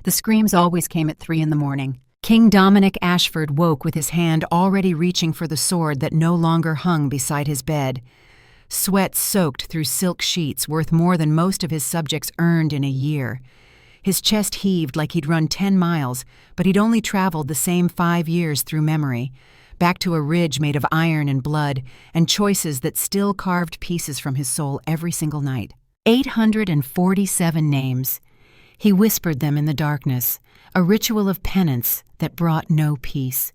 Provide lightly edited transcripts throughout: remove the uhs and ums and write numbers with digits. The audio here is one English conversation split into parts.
The screams always came at 3 in the morning. King Dominic Ashford woke with his hand already reaching for the sword that no longer hung beside his bed. Sweat soaked through silk sheets worth more than most of his subjects earned in a year. His chest heaved like he'd run 10 miles, but he'd only traveled the same 5 years through memory, back to a ridge made of iron and blood, and choices that still carved pieces from his soul every single night. 847 names. He whispered them in the darkness, a ritual of penance that brought no peace.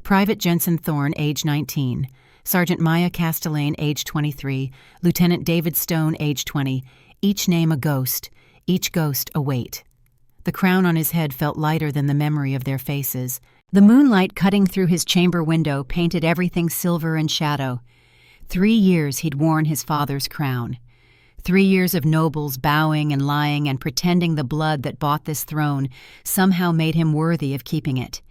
Private Jensen Thorne, age 19. Sergeant Maya Castellane, age 23. Lieutenant David Stone, age 20. Each name a ghost, each ghost a weight. The crown on his head felt lighter than the memory of their faces. The moonlight cutting through his chamber window painted everything silver and shadow. 3 years he'd worn his father's crown. 3 years of nobles bowing and lying and pretending the blood that bought this throne somehow made him worthy of keeping it.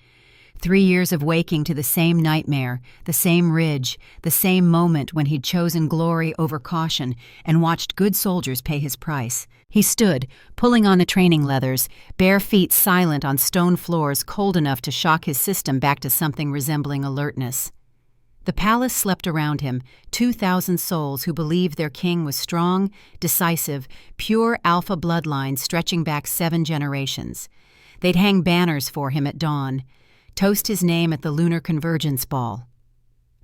3 years of waking to the same nightmare, the same ridge, the same moment when he'd chosen glory over caution and watched good soldiers pay his price. He stood, pulling on the training leathers, bare feet silent on stone floors cold enough to shock his system back to something resembling alertness. The palace slept around him, 2,000 souls who believed their king was strong, decisive, pure alpha bloodline stretching back 7 generations. They'd hang banners for him at dawn, toast his name at the Lunar Convergence Ball.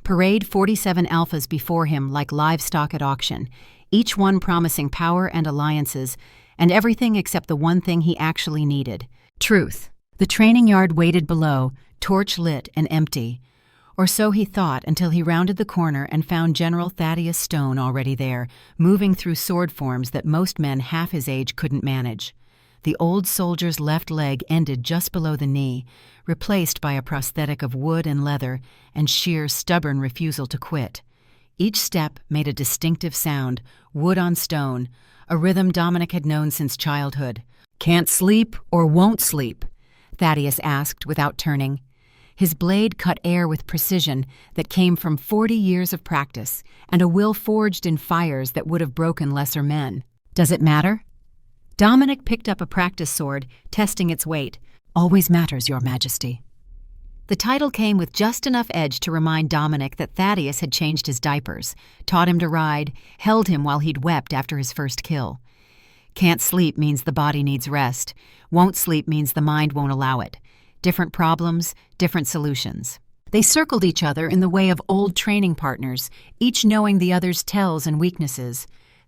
Parade 47 alphas before him like livestock at auction, each one promising power and alliances, and everything except the one thing he actually needed: truth. The training yard waited below, torch lit and empty. Or so he thought until he rounded the corner and found General Thaddeus Stone already there, moving through sword forms that most men half his age couldn't manage. The old soldier's left leg ended just below the knee, replaced by a prosthetic of wood and leather and sheer, stubborn refusal to quit. Each step made a distinctive sound, wood on stone, a rhythm Dominic had known since childhood. "Can't sleep or won't sleep?" Thaddeus asked without turning. His blade cut air with precision that came from 40 years of practice and a will forged in fires that would have broken lesser men. "Does it matter?" Dominic picked up a practice sword, testing its weight. "Always matters, Your Majesty." The title came with just enough edge to remind Dominic that Thaddeus had changed his diapers, taught him to ride, held him while he'd wept after his first kill. Can't sleep means the body needs rest. Won't sleep means the mind won't allow it. Different problems, different solutions. They circled each other in the way of old training partners, each knowing the other's tells and weaknesses.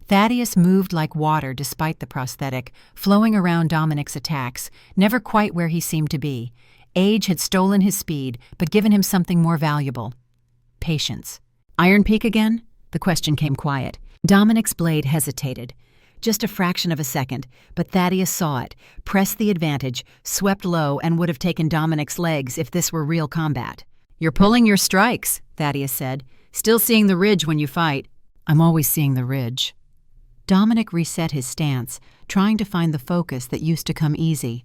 Thaddeus moved like water despite the prosthetic, flowing around Dominic's attacks, never quite where he seemed to be. Age had stolen his speed, but given him something more valuable: patience. "Iron Peak again?" The question came quiet. Dominic's blade hesitated. Just a fraction of a second, but Thaddeus saw it, pressed the advantage, swept low, and would have taken Dominic's legs if this were real combat. "You're pulling your strikes," Thaddeus said. "Still seeing the ridge when you fight." "I'm always seeing the ridge." Dominic reset his stance, trying to find the focus that used to come easy.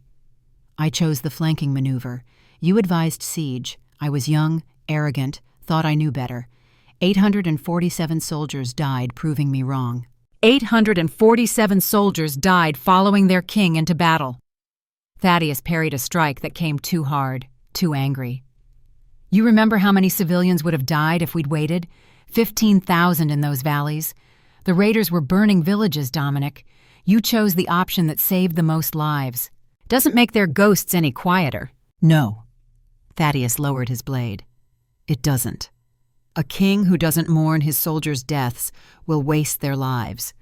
"I chose the flanking maneuver. You advised siege. I was young, arrogant, thought I knew better. 847 soldiers died proving me wrong." 847 soldiers died following their king into battle. Thaddeus parried a strike that came too hard, too angry. "You remember how many civilians would have died if we'd waited? 15,000 in those valleys. The raiders were burning villages, Dominic. You chose the option that saved the most lives. Doesn't make their ghosts any quieter." "No." Thaddeus lowered his blade. "It doesn't. A king who doesn't mourn his soldiers' deaths will waste their lives.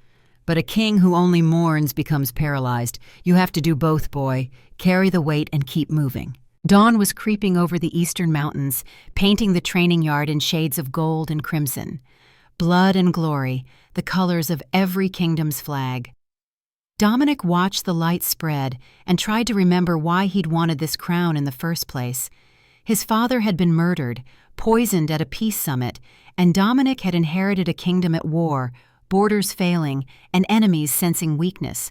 But a king who only mourns becomes paralyzed. You have to do both, boy. Carry the weight and keep moving." Dawn was creeping over the eastern mountains, painting the training yard in shades of gold and crimson. Blood and glory, the colors of every kingdom's flag. Dominic watched the light spread and tried to remember why he'd wanted this crown in the first place. His father had been murdered, poisoned at a peace summit, and Dominic had inherited a kingdom at war, borders failing, and enemies sensing weakness.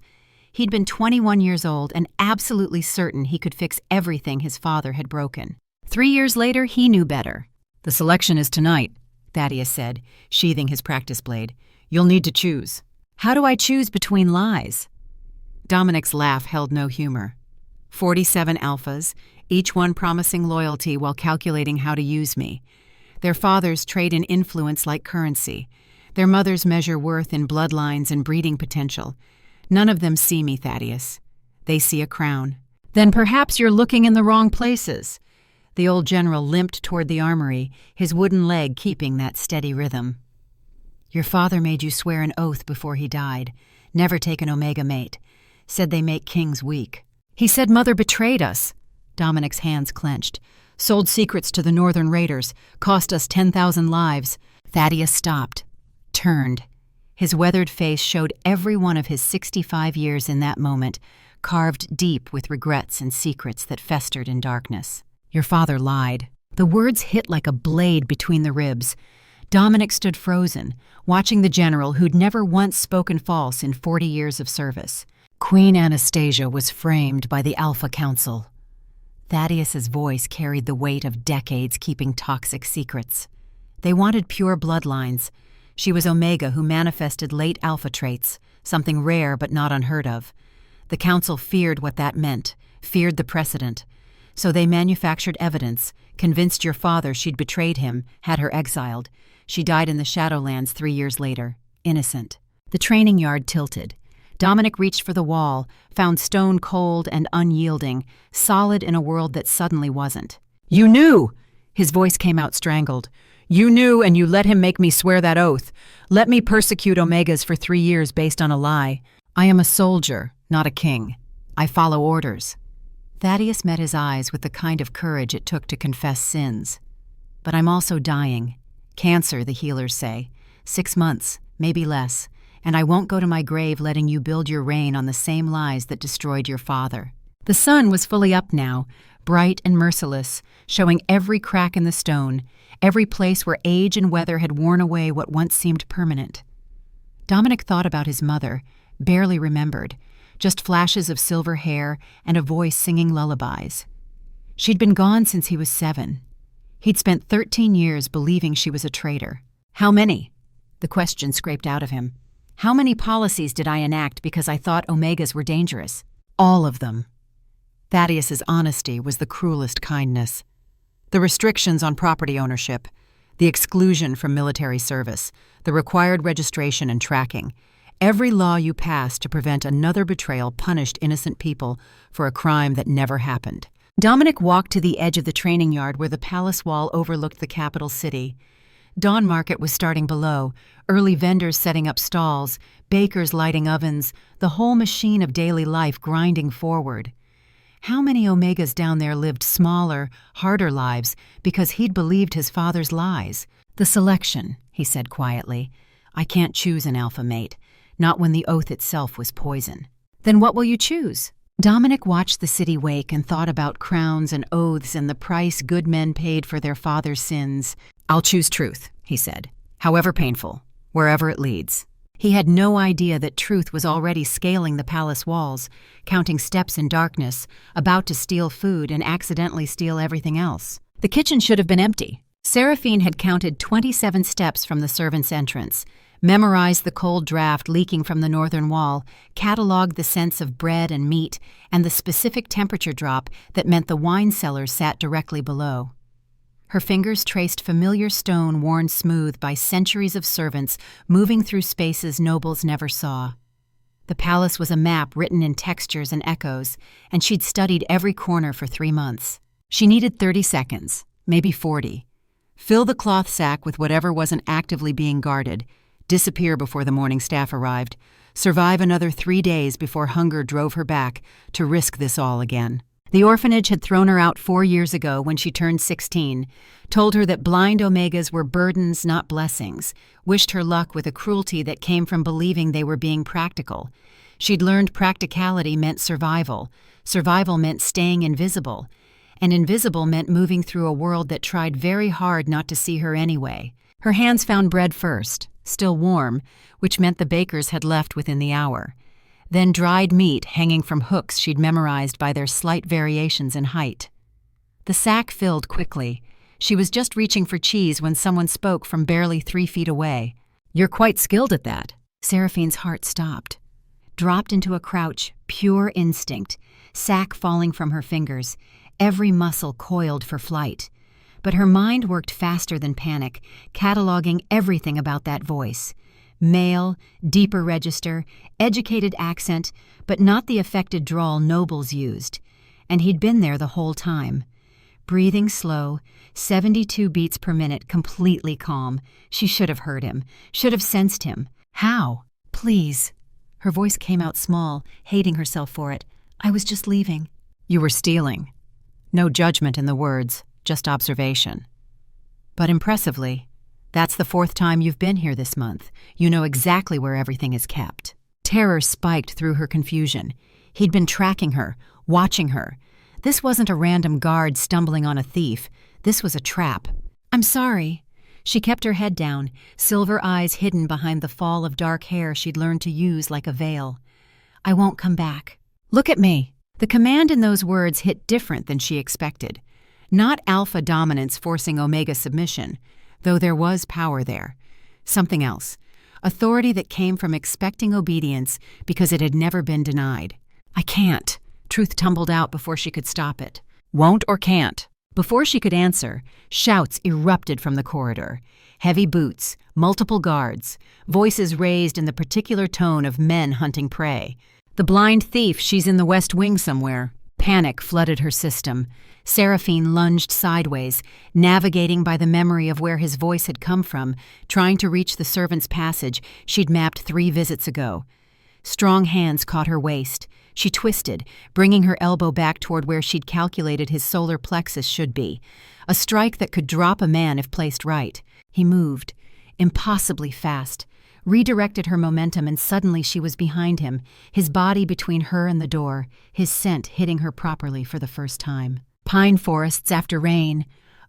He'd been 21 years old and absolutely certain he could fix everything his father had broken. 3 years later, he knew better. "The selection is tonight," Thaddeus said, sheathing his practice blade. "You'll need to choose." "How do I choose between lies?" Dominic's laugh held no humor. 47 alphas, each one promising loyalty while calculating how to use me. Their fathers trade in influence like currency. Their mothers measure worth in bloodlines and breeding potential. None of them see me, Thaddeus. They see a crown. Then perhaps you're looking in the wrong places. The old general limped toward the armory, his wooden leg keeping that steady rhythm. Your father made you swear an oath before he died. Never take an Omega mate. Said they make kings weak. He said Mother betrayed us. Dominic's hands clenched. Sold secrets to the Northern Raiders. Cost us 10,000 lives. Thaddeus stopped. Turned. His weathered face showed every one of his 65 years in that moment, carved deep with regrets and secrets that festered in darkness. Your father lied. The words hit like a blade between the ribs. Dominic stood frozen, watching the general who'd never once spoken false in 40 years of service. Queen Anastasia was framed by the Alpha Council. Thaddeus's voice carried the weight of decades keeping toxic secrets. They wanted pure bloodlines. She was Omega who manifested late alpha traits, something rare but not unheard of. The council feared what that meant, feared the precedent. So they manufactured evidence, convinced your father she'd betrayed him, had her exiled. She died in the Shadowlands 3 years later, innocent. The training yard tilted. Dominic reached for the wall, found stone cold and unyielding, solid in a world that suddenly wasn't. You knew! His voice came out strangled. You knew, and you let him make me swear that oath. Let me persecute Omegas for 3 years based on a lie. I am a soldier, not a king. I follow orders. Thaddeus met his eyes with the kind of courage it took to confess sins. But I'm also dying. Cancer, the healers say. 6 months, maybe less. And I won't go to my grave letting you build your reign on the same lies that destroyed your father. The sun was fully up now, bright and merciless, showing every crack in the stone, every place where age and weather had worn away what once seemed permanent. Dominic thought about his mother, barely remembered, just flashes of silver hair and a voice singing lullabies. She'd been gone since he was 7. He'd spent 13 years believing she was a traitor. How many? The question scraped out of him. How many policies did I enact because I thought Omegas were dangerous? All of them. Thaddeus's honesty was the cruelest kindness. The restrictions on property ownership, the exclusion from military service, the required registration and tracking. Every law you passed to prevent another betrayal punished innocent people for a crime that never happened. Dominic walked to the edge of the training yard where the palace wall overlooked the capital city. Dawn market was starting below, early vendors setting up stalls, bakers lighting ovens, the whole machine of daily life grinding forward. How many Omegas down there lived smaller, harder lives because he'd believed his father's lies? The selection, he said quietly. I can't choose an alpha mate, not when the oath itself was poison. Then what will you choose? Dominic watched the city wake and thought about crowns and oaths and the price good men paid for their father's sins. I'll choose truth, he said, however painful, wherever it leads. He had no idea that truth was already scaling the palace walls, counting steps in darkness, about to steal food and accidentally steal everything else. The kitchen should have been empty. Seraphine had counted 27 steps from the servants' entrance, memorized the cold draft leaking from the northern wall, cataloged the scents of bread and meat, and the specific temperature drop that meant the wine cellars sat directly below. Her fingers traced familiar stone worn smooth by centuries of servants moving through spaces nobles never saw. The palace was a map written in textures and echoes, and she'd studied every corner for 3 months. She needed 30 seconds, maybe 40. Fill the cloth sack with whatever wasn't actively being guarded, disappear before the morning staff arrived, survive another 3 days before hunger drove her back to risk this all again. The orphanage had thrown her out 4 years ago when she turned 16, told her that blind Omegas were burdens, not blessings, wished her luck with a cruelty that came from believing they were being practical. She'd learned practicality meant survival. Survival meant staying invisible. And invisible meant moving through a world that tried very hard not to see her anyway. Her hands found bread first, still warm, which meant the bakers had left within the hour. Then dried meat hanging from hooks she'd memorized by their slight variations in height. The sack filled quickly. She was just reaching for cheese when someone spoke from barely 3 feet away. You're quite skilled at that. Seraphine's heart stopped. dropped into a crouch, pure instinct, sack falling from her fingers, every muscle coiled for flight. But her mind worked faster than panic, cataloging everything about that voice. Male, deeper register, educated accent, but not the affected drawl nobles used. And he'd been there the whole time. Breathing slow, 72 beats per minute, completely calm. She should have heard him, should have sensed him. How? Please. Her voice came out small, hating herself for it. I was just leaving. You were stealing. No judgment in the words, just observation. But impressively, that's the 4th time you've been here this month. You know exactly where everything is kept. Terror spiked through her confusion. He'd been tracking her, watching her. This wasn't a random guard stumbling on a thief. This was a trap. I'm sorry. She kept her head down, silver eyes hidden behind the fall of dark hair she'd learned to use like a veil. I won't come back. Look at me. The command in those words hit different than she expected. Not alpha dominance forcing omega submission, though there was power there. Something else. Authority that came from expecting obedience because it had never been denied. I can't. Truth tumbled out before she could stop it. Won't or can't? Before she could answer, shouts erupted from the corridor. Heavy boots, multiple guards, voices raised in the particular tone of men hunting prey. The blind thief, she's in the West Wing somewhere. Panic flooded her system. Seraphine lunged sideways, navigating by the memory of where his voice had come from, trying to reach the servant's passage she'd mapped 3 visits ago. Strong hands caught her waist. She twisted, bringing her elbow back toward where she'd calculated his solar plexus should be. A strike that could drop a man if placed right. He moved, impossibly fast, redirected her momentum, and suddenly she was behind him, his body between her and the door, his scent hitting her properly for the first time. Pine forests after rain,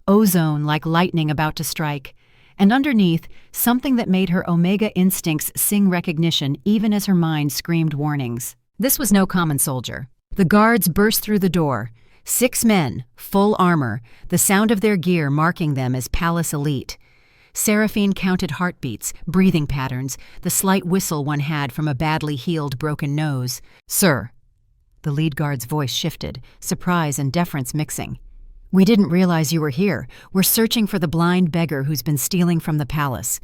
ozone like lightning about to strike, and underneath, something that made her omega instincts sing recognition even as her mind screamed warnings. This was no common soldier. The guards burst through the door. 6 men, full armor, the sound of their gear marking them as palace elite. Seraphine counted heartbeats, breathing patterns, the slight whistle one had from a badly healed broken nose. Sir. The lead guard's voice shifted, surprise and deference mixing. We didn't realize you were here. We're searching for the blind beggar who's been stealing from the palace.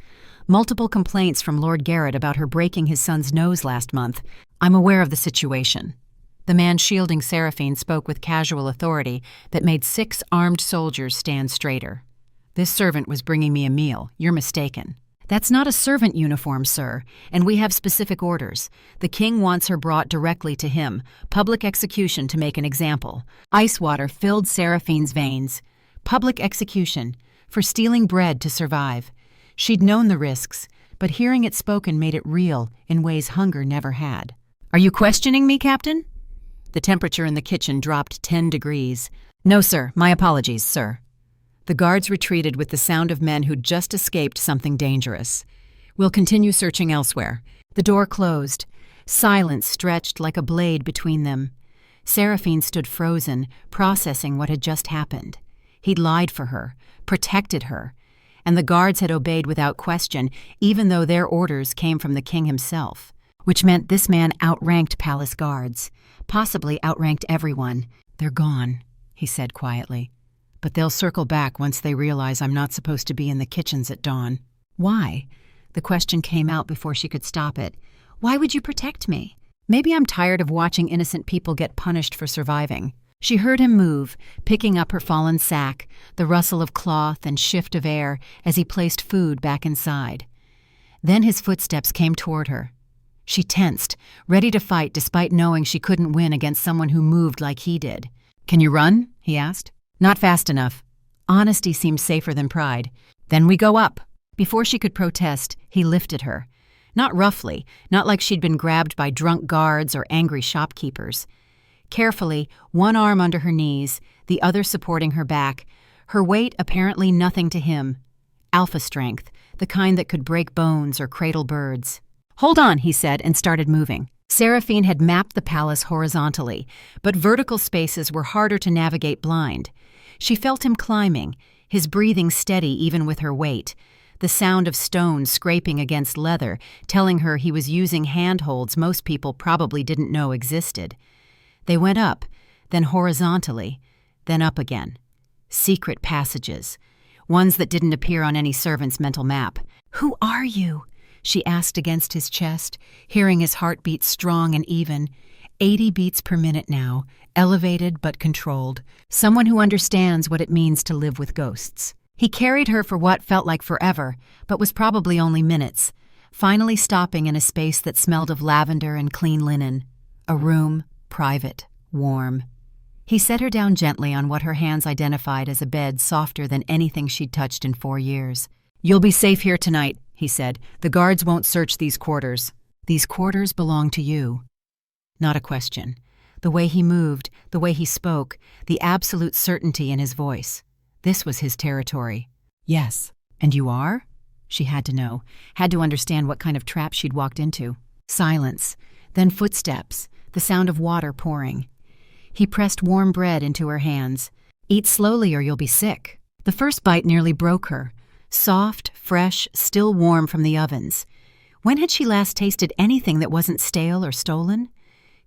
Multiple complaints from Lord Garrett about her breaking his son's nose last month. I'm aware of the situation. The man shielding Seraphine spoke with casual authority that made 6 armed soldiers stand straighter. This servant was bringing me a meal. You're mistaken. That's not a servant uniform, sir, and we have specific orders. The king wants her brought directly to him, public execution to make an example. Ice water filled Seraphine's veins. Public execution, for stealing bread to survive. She'd known the risks, but hearing it spoken made it real in ways hunger never had. Are you questioning me, Captain? The temperature in the kitchen dropped 10 degrees. No, sir. My apologies, sir. The guards retreated with the sound of men who'd just escaped something dangerous. We'll continue searching elsewhere. The door closed. Silence stretched like a blade between them. Seraphine stood frozen, processing what had just happened. He'd lied for her, protected her, and the guards had obeyed without question, even though their orders came from the king himself. Which meant this man outranked palace guards, possibly outranked everyone. They're gone, he said quietly. But they'll circle back once they realize I'm not supposed to be in the kitchens at dawn. Why? The question came out before she could stop it. Why would you protect me? Maybe I'm tired of watching innocent people get punished for surviving. She heard him move, picking up her fallen sack, the rustle of cloth and shift of air as he placed food back inside. Then his footsteps came toward her. She tensed, ready to fight despite knowing she couldn't win against someone who moved like he did. Can you run? He asked. Not fast enough. Honesty seemed safer than pride. Then we go up. Before she could protest, he lifted her. Not roughly, not like she'd been grabbed by drunk guards or angry shopkeepers. Carefully, one arm under her knees, the other supporting her back, her weight apparently nothing to him. Alpha strength, the kind that could break bones or cradle birds. Hold on, he said, and started moving. Seraphine had mapped the palace horizontally, but vertical spaces were harder to navigate blind. She felt him climbing, his breathing steady even with her weight. the sound of stones scraping against leather, telling her he was using handholds most people probably didn't know existed. They went up, then horizontally, then up again. Secret passages, ones that didn't appear on any servant's mental map. "Who are you?" she asked against his chest, hearing his heartbeat strong and even. 80 beats per minute now, elevated but controlled. Someone who understands what it means to live with ghosts. He carried her for what felt like forever, but was probably only minutes, finally stopping in a space that smelled of lavender and clean linen. A room, private, warm. He set her down gently on what her hands identified as a bed softer than anything she'd touched in 4 years. "You'll be safe here tonight," he said. "The guards won't search these quarters. These quarters belong to you." Not a question. The way he moved, the way he spoke, the absolute certainty in his voice. This was his territory. "Yes." "And you are?" She had to know, had to understand what kind of trap she'd walked into. Silence, then footsteps, the sound of water pouring. He pressed warm bread into her hands. "Eat slowly or you'll be sick." The first bite nearly broke her. Soft, fresh, still warm from the ovens. When had she last tasted anything that wasn't stale or stolen?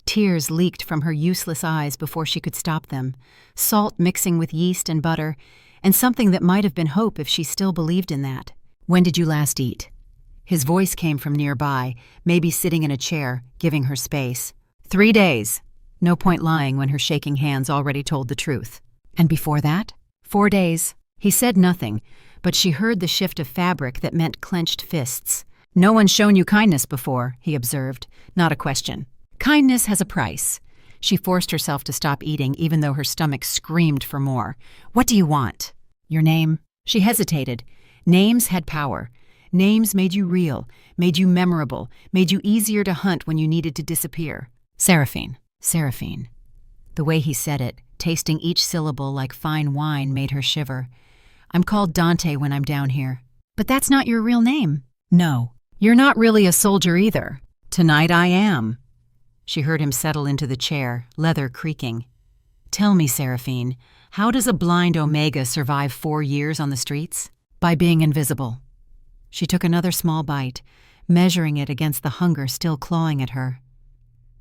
Tears leaked from her useless eyes before she could stop them, salt mixing with yeast and butter, and something that might have been hope if she still believed in that. "When did you last eat?" His voice came from nearby, maybe sitting in a chair, giving her space. 3 days. No point lying when her shaking hands already told the truth. "And before that?" 4 days. He said nothing, but she heard the shift of fabric that meant clenched fists. "No one's shown you kindness before," he observed. Not a question. Kindness has a price. She forced herself to stop eating even though her stomach screamed for more. "What do you want?" "Your name?" She hesitated. Names had power. Names made you real, made you memorable, made you easier to hunt when you needed to disappear. "Seraphine." Seraphine. The way he said it, tasting each syllable like fine wine, made her shiver. "I'm called Dante when I'm down here." "But that's not your real name." "No. You're not really a soldier either." "Tonight I am." She heard him settle into the chair, leather creaking. "Tell me, Seraphine, how does a blind Omega survive 4 years on the streets?" "By being invisible." She took another small bite, measuring it against the hunger still clawing at her.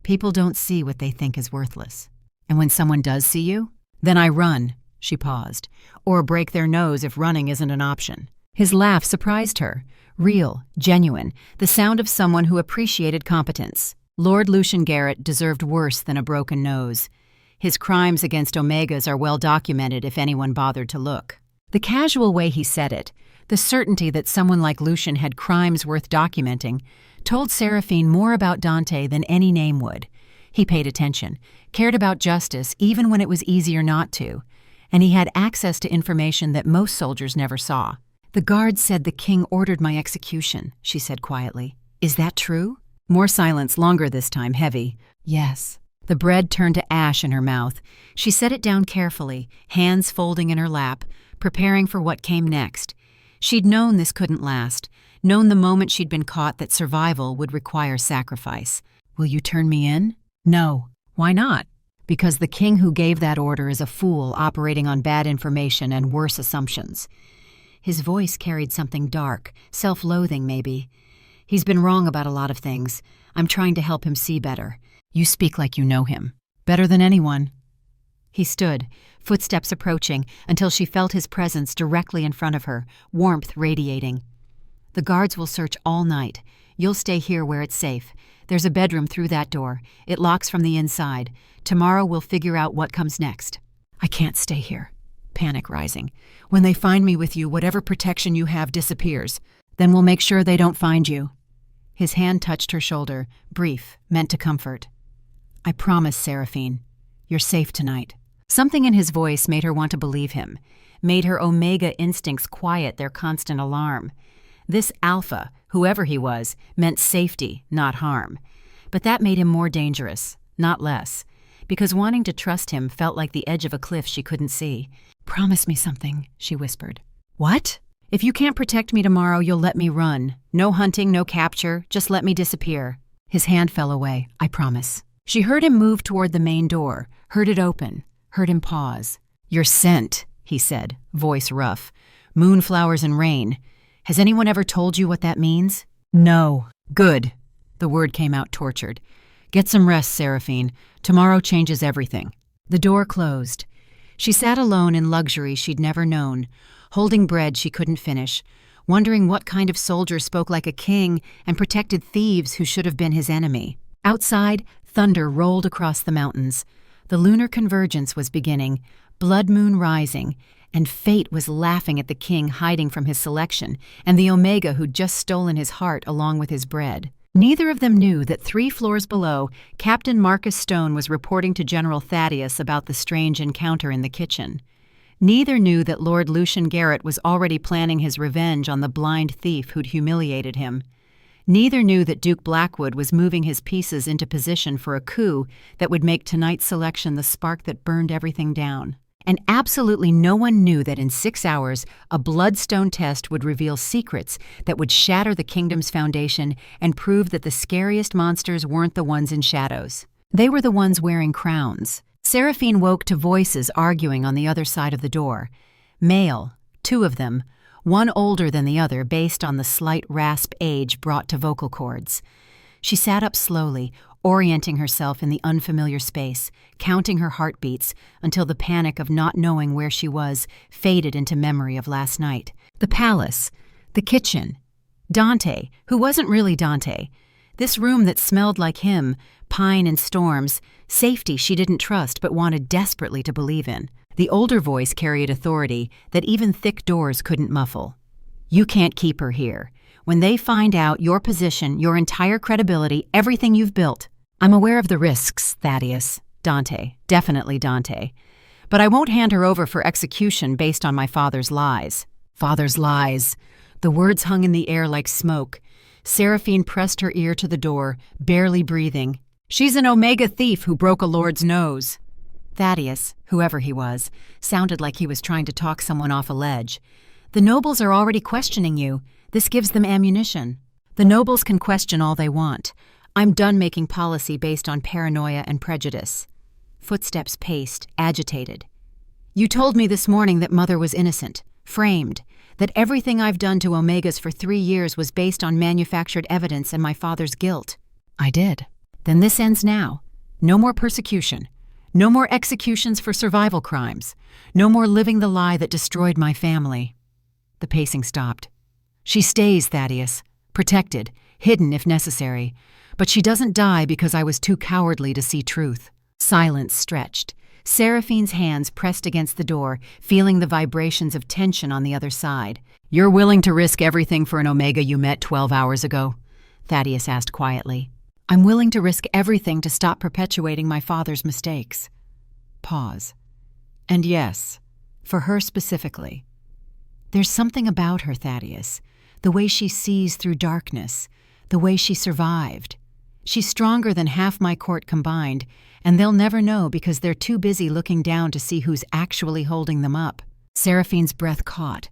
"People don't see what they think is worthless. And when someone does see you, then I run," she paused, "or break their nose if running isn't an option." His laugh surprised her, real, genuine, the sound of someone who appreciated competence. Lord Lucian Garrett deserved worse than a broken nose. His crimes against Omegas are well documented if anyone bothered to look. The casual way he said it, the certainty that someone like Lucian had crimes worth documenting, told Seraphine more about Dante than any name would. He paid attention, cared about justice even when it was easier not to, and he had access to information that most soldiers never saw. "The guard said the king ordered my execution," she said quietly. "Is that true?" More silence, longer this time, heavy. "Yes." The bread turned to ash in her mouth. She set it down carefully, hands folding in her lap, preparing for what came next. She'd known this couldn't last, known the moment she'd been caught that survival would require sacrifice. "Will you turn me in?" "No." "Why not?" "Because the king who gave that order is a fool operating on bad information and worse assumptions." His voice carried something dark, self-loathing maybe. "He's been wrong about a lot of things. I'm trying to help him see better." "You speak like you know him." "Better than anyone." He stood, footsteps approaching, until she felt his presence directly in front of her, warmth radiating. "The guards will search all night. You'll stay here where it's safe. There's a bedroom through that door. It locks from the inside. Tomorrow we'll figure out what comes next." "I can't stay here." Panic rising. "When they find me with you, whatever protection you have disappears. Then we'll make sure they don't find you." His hand touched her shoulder, brief, meant to comfort. "I promise, Seraphine. You're safe tonight." Something in his voice made her want to believe him, made her Omega instincts quiet their constant alarm. This Alpha, whoever he was, meant safety, not harm. But that made him more dangerous, not less, because wanting to trust him felt like the edge of a cliff she couldn't see. "Promise me something," she whispered. "What?" "If you can't protect me tomorrow, you'll let me run. No hunting, no capture, just let me disappear." His hand fell away. "I promise." She heard him move toward the main door, heard it open, heard him pause. "You're sent," he said, voice rough. "Moonflowers and rain." Has anyone ever told you what that means? No. Good. The word came out tortured. Get some rest, Seraphine. Tomorrow changes everything. The door closed. She sat alone in luxury she'd never known, holding bread she couldn't finish, wondering what kind of soldier spoke like a king and protected thieves who should have been his enemy. Outside, thunder rolled across the mountains. The lunar convergence was beginning, blood moon rising, and fate was laughing at the king hiding from his selection and the Omega who'd just stolen his heart along with his bread. Neither of them knew that 3 floors below, Captain Marcus Stone was reporting to General Thaddeus about the strange encounter in the kitchen. Neither knew that Lord Lucian Garrett was already planning his revenge on the blind thief who'd humiliated him. Neither knew that Duke Blackwood was moving his pieces into position for a coup that would make tonight's selection the spark that burned everything down. And absolutely no one knew that in 6 hours, a bloodstone test would reveal secrets that would shatter the kingdom's foundation and prove that the scariest monsters weren't the ones in shadows. They were the ones wearing crowns. Seraphine woke to voices arguing on the other side of the door. Male, 2 of them, one older than the other based on the slight rasp age brought to vocal cords. She sat up slowly, orienting herself in the unfamiliar space, counting her heartbeats until the panic of not knowing where she was faded into memory of last night. The palace, the kitchen, Dante, who wasn't really Dante, this room that smelled like him, pine and storms, safety she didn't trust but wanted desperately to believe in. The older voice carried authority that even thick doors couldn't muffle. You can't keep her here. When they find out your position, your entire credibility, everything you've built. I'm aware of the risks, Thaddeus. Dante, definitely Dante. But I won't hand her over for execution based on my father's lies. Father's lies. The words hung in the air like smoke. Seraphine pressed her ear to the door, barely breathing. She's an Omega thief who broke a lord's nose. Thaddeus, whoever he was, sounded like he was trying to talk someone off a ledge. The nobles are already questioning you. This gives them ammunition. The nobles can question all they want. I'm done making policy based on paranoia and prejudice. Footsteps paced, agitated. You told me this morning that Mother was innocent, framed, that everything I've done to Omegas for 3 years was based on manufactured evidence and my father's guilt. I did. Then this ends now. No more persecution. No more executions for survival crimes. No more living the lie that destroyed my family. The pacing stopped. She stays, Thaddeus, protected, hidden if necessary. But she doesn't die because I was too cowardly to see truth. Silence stretched. Seraphine's hands pressed against the door, feeling the vibrations of tension on the other side. You're willing to risk everything for an Omega you met 12 hours ago? Thaddeus asked quietly. I'm willing to risk everything to stop perpetuating my father's mistakes. Pause. And yes, for her specifically. There's something about her, Thaddeus. The way she sees through darkness. The way she survived. She's stronger than half my court combined, and they'll never know because they're too busy looking down to see who's actually holding them up. Seraphine's breath caught.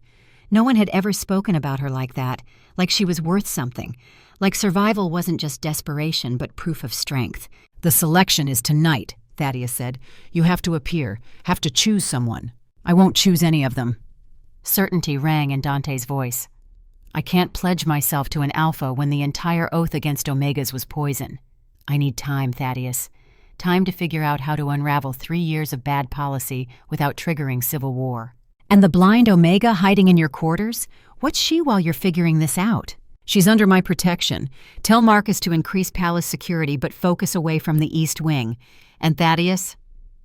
No one had ever spoken about her like that, like she was worth something, like survival wasn't just desperation but proof of strength. The selection is tonight, Thaddeus said. You have to appear, have to choose someone. I won't choose any of them. Certainty rang in Dante's voice. I can't pledge myself to an alpha when the entire oath against Omegas was poison. I need time, Thaddeus. Time to figure out how to unravel 3 years of bad policy without triggering civil war. And the blind Omega hiding in your quarters? What's she while you're figuring this out? She's under my protection. Tell Marcus to increase palace security but focus away from the East Wing. And Thaddeus?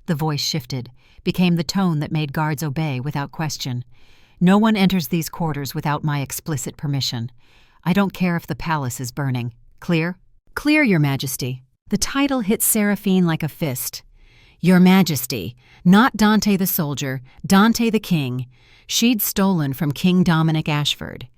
The voice shifted, became the tone that made guards obey without question. No one enters these quarters without my explicit permission. I don't care if the palace is burning. Clear? Clear, Your Majesty. The title hit Seraphine like a fist. Your Majesty, not Dante the soldier, Dante the king. She'd stolen from King Dominic Ashford.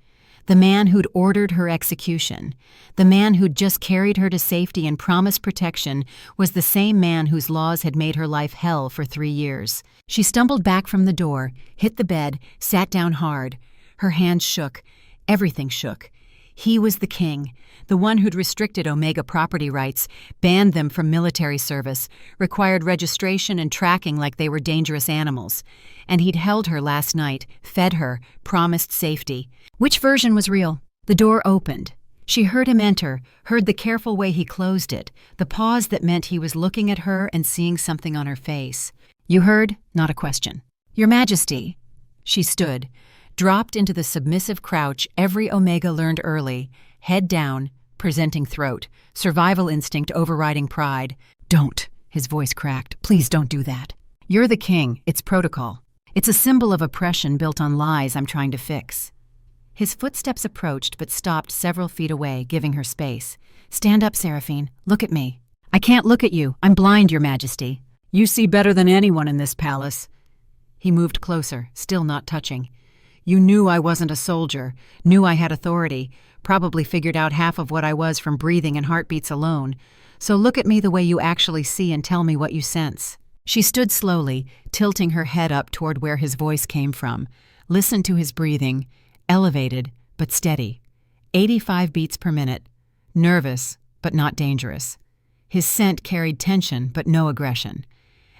The man who'd ordered her execution, the man who'd just carried her to safety and promised protection, was the same man whose laws had made her life hell for 3 years. She stumbled back from the door, hit the bed, sat down hard. Her hands shook. Everything shook. He was the king, the one who'd restricted Omega property rights, banned them from military service, required registration and tracking like they were dangerous animals. And he'd held her last night, fed her, promised safety. Which version was real? The door opened. She heard him enter, heard the careful way he closed it, the pause that meant he was looking at her and seeing something on her face. You heard? Not a question. Your Majesty. She stood, dropped into the submissive crouch every Omega learned early, head down, presenting throat, survival instinct overriding pride. Don't, his voice cracked. Please don't do that. You're the king. It's protocol. It's a symbol of oppression built on lies I'm trying to fix. His footsteps approached but stopped several feet away, giving her space. Stand up, Seraphine. Look at me. I can't look at you. I'm blind, Your Majesty. You see better than anyone in this palace. He moved closer, still not touching. You knew I wasn't a soldier, knew I had authority, probably figured out half of what I was from breathing and heartbeats alone. So look at me the way you actually see and tell me what you sense. She stood slowly, tilting her head up toward where his voice came from. Listened to his breathing, elevated but steady. 85 beats per minute. Nervous, but not dangerous. His scent carried tension but no aggression.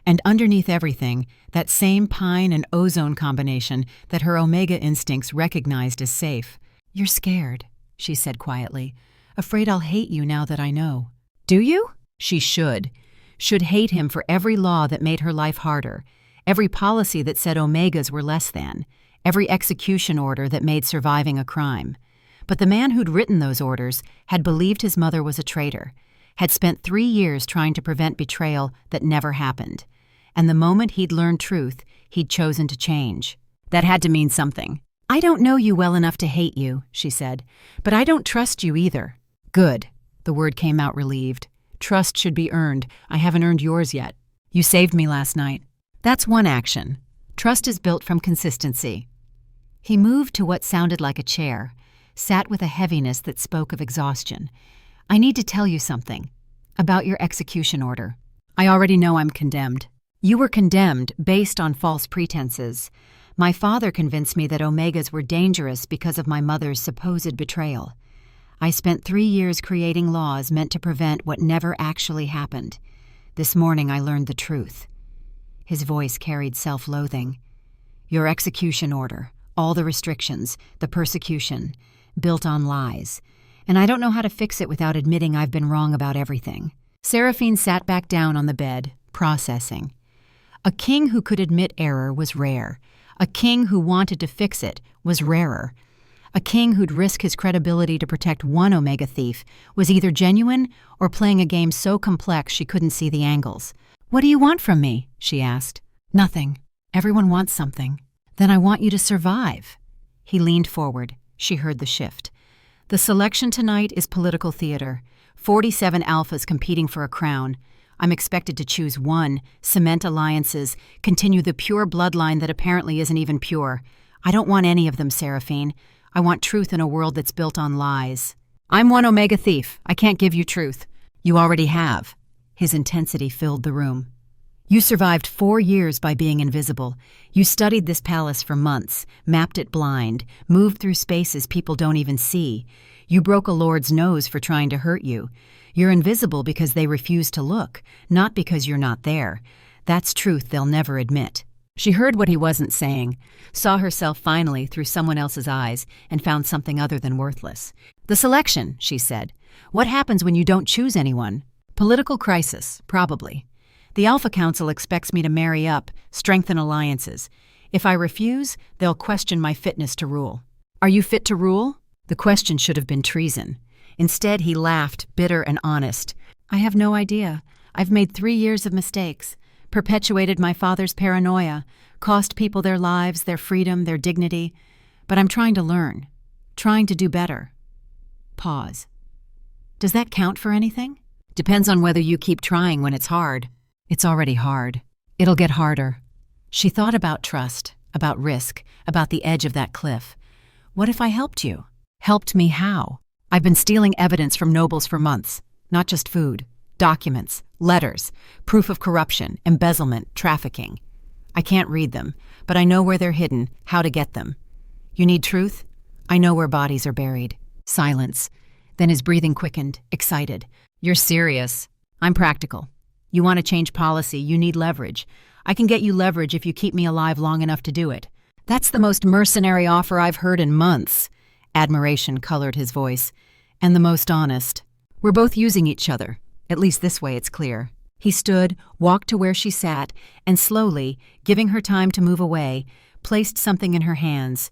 And underneath everything, that same pine and ozone combination that her Omega instincts recognized as safe. You're scared, she said quietly. Afraid I'll hate you now that I know. Do you? She should. Should hate him for every law that made her life harder, every policy that said Omegas were less than, every execution order that made surviving a crime. But the man who'd written those orders had believed his mother was a traitor, had spent 3 years trying to prevent betrayal that never happened. And the moment he'd learned truth, he'd chosen to change. That had to mean something. I don't know you well enough to hate you, she said, but I don't trust you either. Good. The word came out relieved. Trust should be earned. I haven't earned yours yet. You saved me last night. That's one action. Trust is built from consistency. He moved to what sounded like a chair, sat with a heaviness that spoke of exhaustion. I need to tell you something. About your execution order. I already know I'm condemned. You were condemned based on false pretenses. My father convinced me that Omegas were dangerous because of my mother's supposed betrayal. I spent 3 years creating laws meant to prevent what never actually happened. This morning I learned the truth. His voice carried self-loathing. Your execution order, all the restrictions, the persecution, built on lies. And I don't know how to fix it without admitting I've been wrong about everything. Seraphine sat back down on the bed, processing. A king who could admit error was rare. A king who wanted to fix it was rarer. A king who'd risk his credibility to protect one Omega thief was either genuine or playing a game so complex she couldn't see the angles. What do you want from me? She asked. Nothing. Everyone wants something. Then I want you to survive. He leaned forward. She heard the shift. The selection tonight is political theater. 47 alphas competing for a crown. I'm expected to choose one, cement alliances, continue the pure bloodline that apparently isn't even pure. I don't want any of them, Seraphine. I want truth in a world that's built on lies. I'm one Omega thief. I can't give you truth. You already have. His intensity filled the room. You survived 4 years by being invisible. You studied this palace for months, mapped it blind, moved through spaces people don't even see. You broke a lord's nose for trying to hurt you. You're invisible because they refuse to look, not because you're not there. That's truth they'll never admit. She heard what he wasn't saying, saw herself finally through someone else's eyes, and found something other than worthless. The selection, she said. What happens when you don't choose anyone? Political crisis, probably. The Alpha Council expects me to marry up, strengthen alliances. If I refuse, they'll question my fitness to rule. Are you fit to rule? The question should have been treason. Instead, he laughed, bitter and honest. I have no idea. I've made 3 years of mistakes, perpetuated my father's paranoia, cost people their lives, their freedom, their dignity. But I'm trying to learn, trying to do better. Pause. Does that count for anything? Depends on whether you keep trying when it's hard. It's already hard. It'll get harder. She thought about trust, about risk, about the edge of that cliff. What if I helped you? Helped me how? I've been stealing evidence from nobles for months, not just food, documents, letters, proof of corruption, embezzlement, trafficking. I can't read them, but I know where they're hidden, how to get them. You need truth? I know where bodies are buried. Silence. Then his breathing quickened, excited. You're serious. I'm practical. You want to change policy, you need leverage. I can get you leverage if you keep me alive long enough to do it. That's the most mercenary offer I've heard in months. Admiration colored his voice. And the most honest. We're both using each other. At least this way it's clear. He stood, walked to where she sat, and slowly, giving her time to move away, placed something in her hands.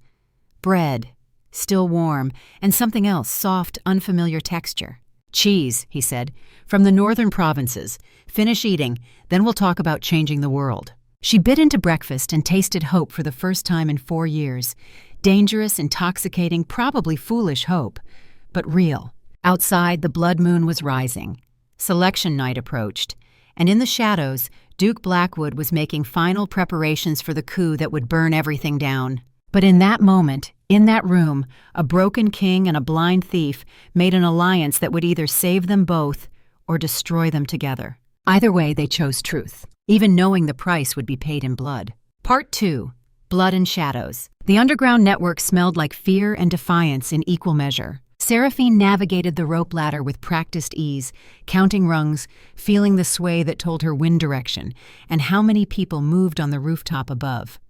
Bread, still warm, and something else, soft, unfamiliar texture. Cheese, he said, from the northern provinces. Finish eating, then we'll talk about changing the world. She bit into breakfast and tasted hope for the first time in 4 years. Dangerous, intoxicating, probably foolish hope, but real. Outside, the blood moon was rising. Selection night approached, and in the shadows, Duke Blackwood was making final preparations for the coup that would burn everything down. But in that moment, in that room, a broken king and a blind thief made an alliance that would either save them both or destroy them together. Either way, they chose truth, even knowing the price would be paid in blood. Part 2. Blood and Shadows. The underground network smelled like fear and defiance in equal measure. Seraphine navigated the rope ladder with practiced ease, counting rungs, feeling the sway that told her wind direction, and how many people moved on the rooftop above.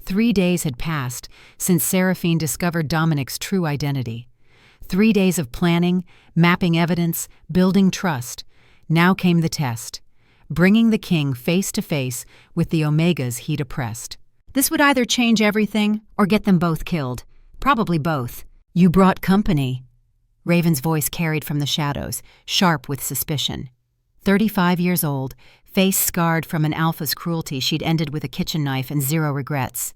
3 days had passed since Seraphine discovered Dominic's true identity. 3 days of planning, mapping evidence, building trust. Now came the test, bringing the king face to face with the Omegas he'd oppressed. This would either change everything or get them both killed. Probably both. You brought company. Raven's voice carried from the shadows, sharp with suspicion. 35 years old, face scarred from an alpha's cruelty she'd ended with a kitchen knife and zero regrets.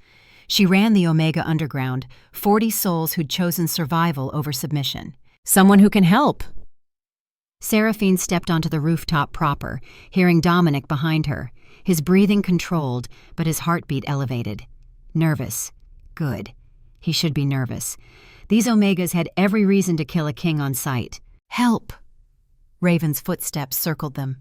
She ran the Omega Underground, 40 souls who'd chosen survival over submission. Someone who can help. Seraphine stepped onto the rooftop proper, hearing Dominic behind her, his breathing controlled, but his heartbeat elevated. Nervous. Good. He should be nervous. These Omegas had every reason to kill a king on sight. Help! Raven's footsteps circled them.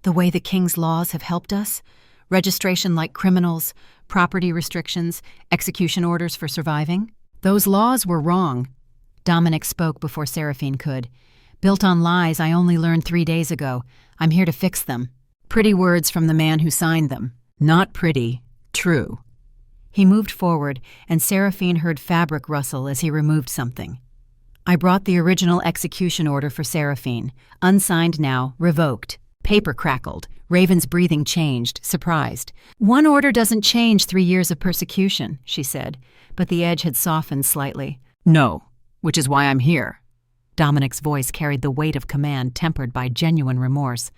The way the king's laws have helped us? Registration like criminals, property restrictions, execution orders for surviving? Those laws were wrong. Dominic spoke before Seraphine could. Built on lies I only learned 3 days ago. I'm here to fix them. Pretty words from the man who signed them. Not pretty, true. He moved forward, and Seraphine heard fabric rustle as he removed something. I brought the original execution order for Seraphine. Unsigned now, revoked. Paper crackled. Raven's breathing changed, surprised. One order doesn't change 3 years of persecution, she said, but the edge had softened slightly. No, which is why I'm here. Dominic's voice carried the weight of command tempered by genuine remorse.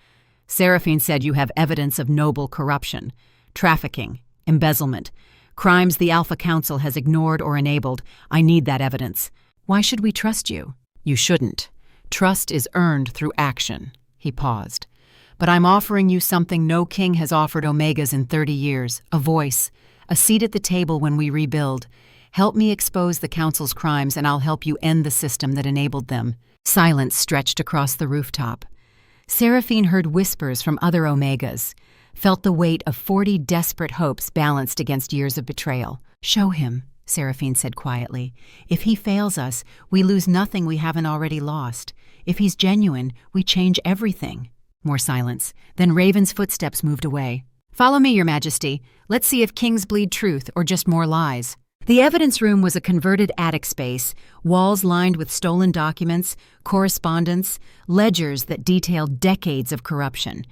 Seraphine said you have evidence of noble corruption, trafficking, embezzlement, crimes the Alpha Council has ignored or enabled. I need that evidence. Why should we trust you? You shouldn't. Trust is earned through action. He paused. But I'm offering you something no king has offered Omegas in 30 years, a voice, a seat at the table when we rebuild. Help me expose the Council's crimes and I'll help you end the system that enabled them. Silence stretched across the rooftop. Seraphine heard whispers from other Omegas, felt the weight of 40 desperate hopes balanced against years of betrayal. Show him, Seraphine said quietly. If he fails us, we lose nothing we haven't already lost. If he's genuine, we change everything. More silence. Then Raven's footsteps moved away. Follow me, Your Majesty. Let's see if kings bleed truth or just more lies. The evidence room was a converted attic space, walls lined with stolen documents, correspondence, ledgers that detailed decades of corruption.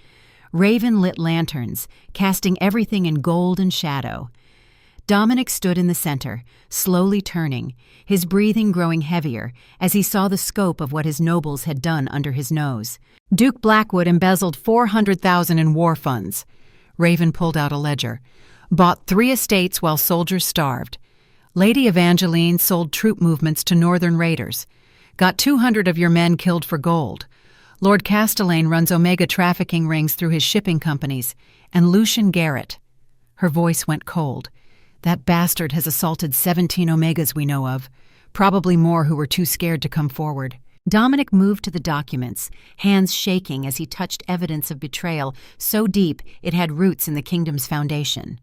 Raven lit lanterns, casting everything in gold and shadow. Dominic stood in the center, slowly turning, his breathing growing heavier as he saw the scope of what his nobles had done under his nose. Duke Blackwood embezzled $400,000 in war funds. Raven pulled out a ledger. Bought 3 estates while soldiers starved. Lady Evangeline sold troop movements to northern raiders. Got 200 of your men killed for gold. Lord Castellane runs Omega trafficking rings through his shipping companies. And Lucian Garrett. Her voice went cold. That bastard has assaulted 17 Omegas we know of. Probably more who were too scared to come forward. Dominic moved to the documents, hands shaking as he touched evidence of betrayal so deep it had roots in the kingdom's foundation.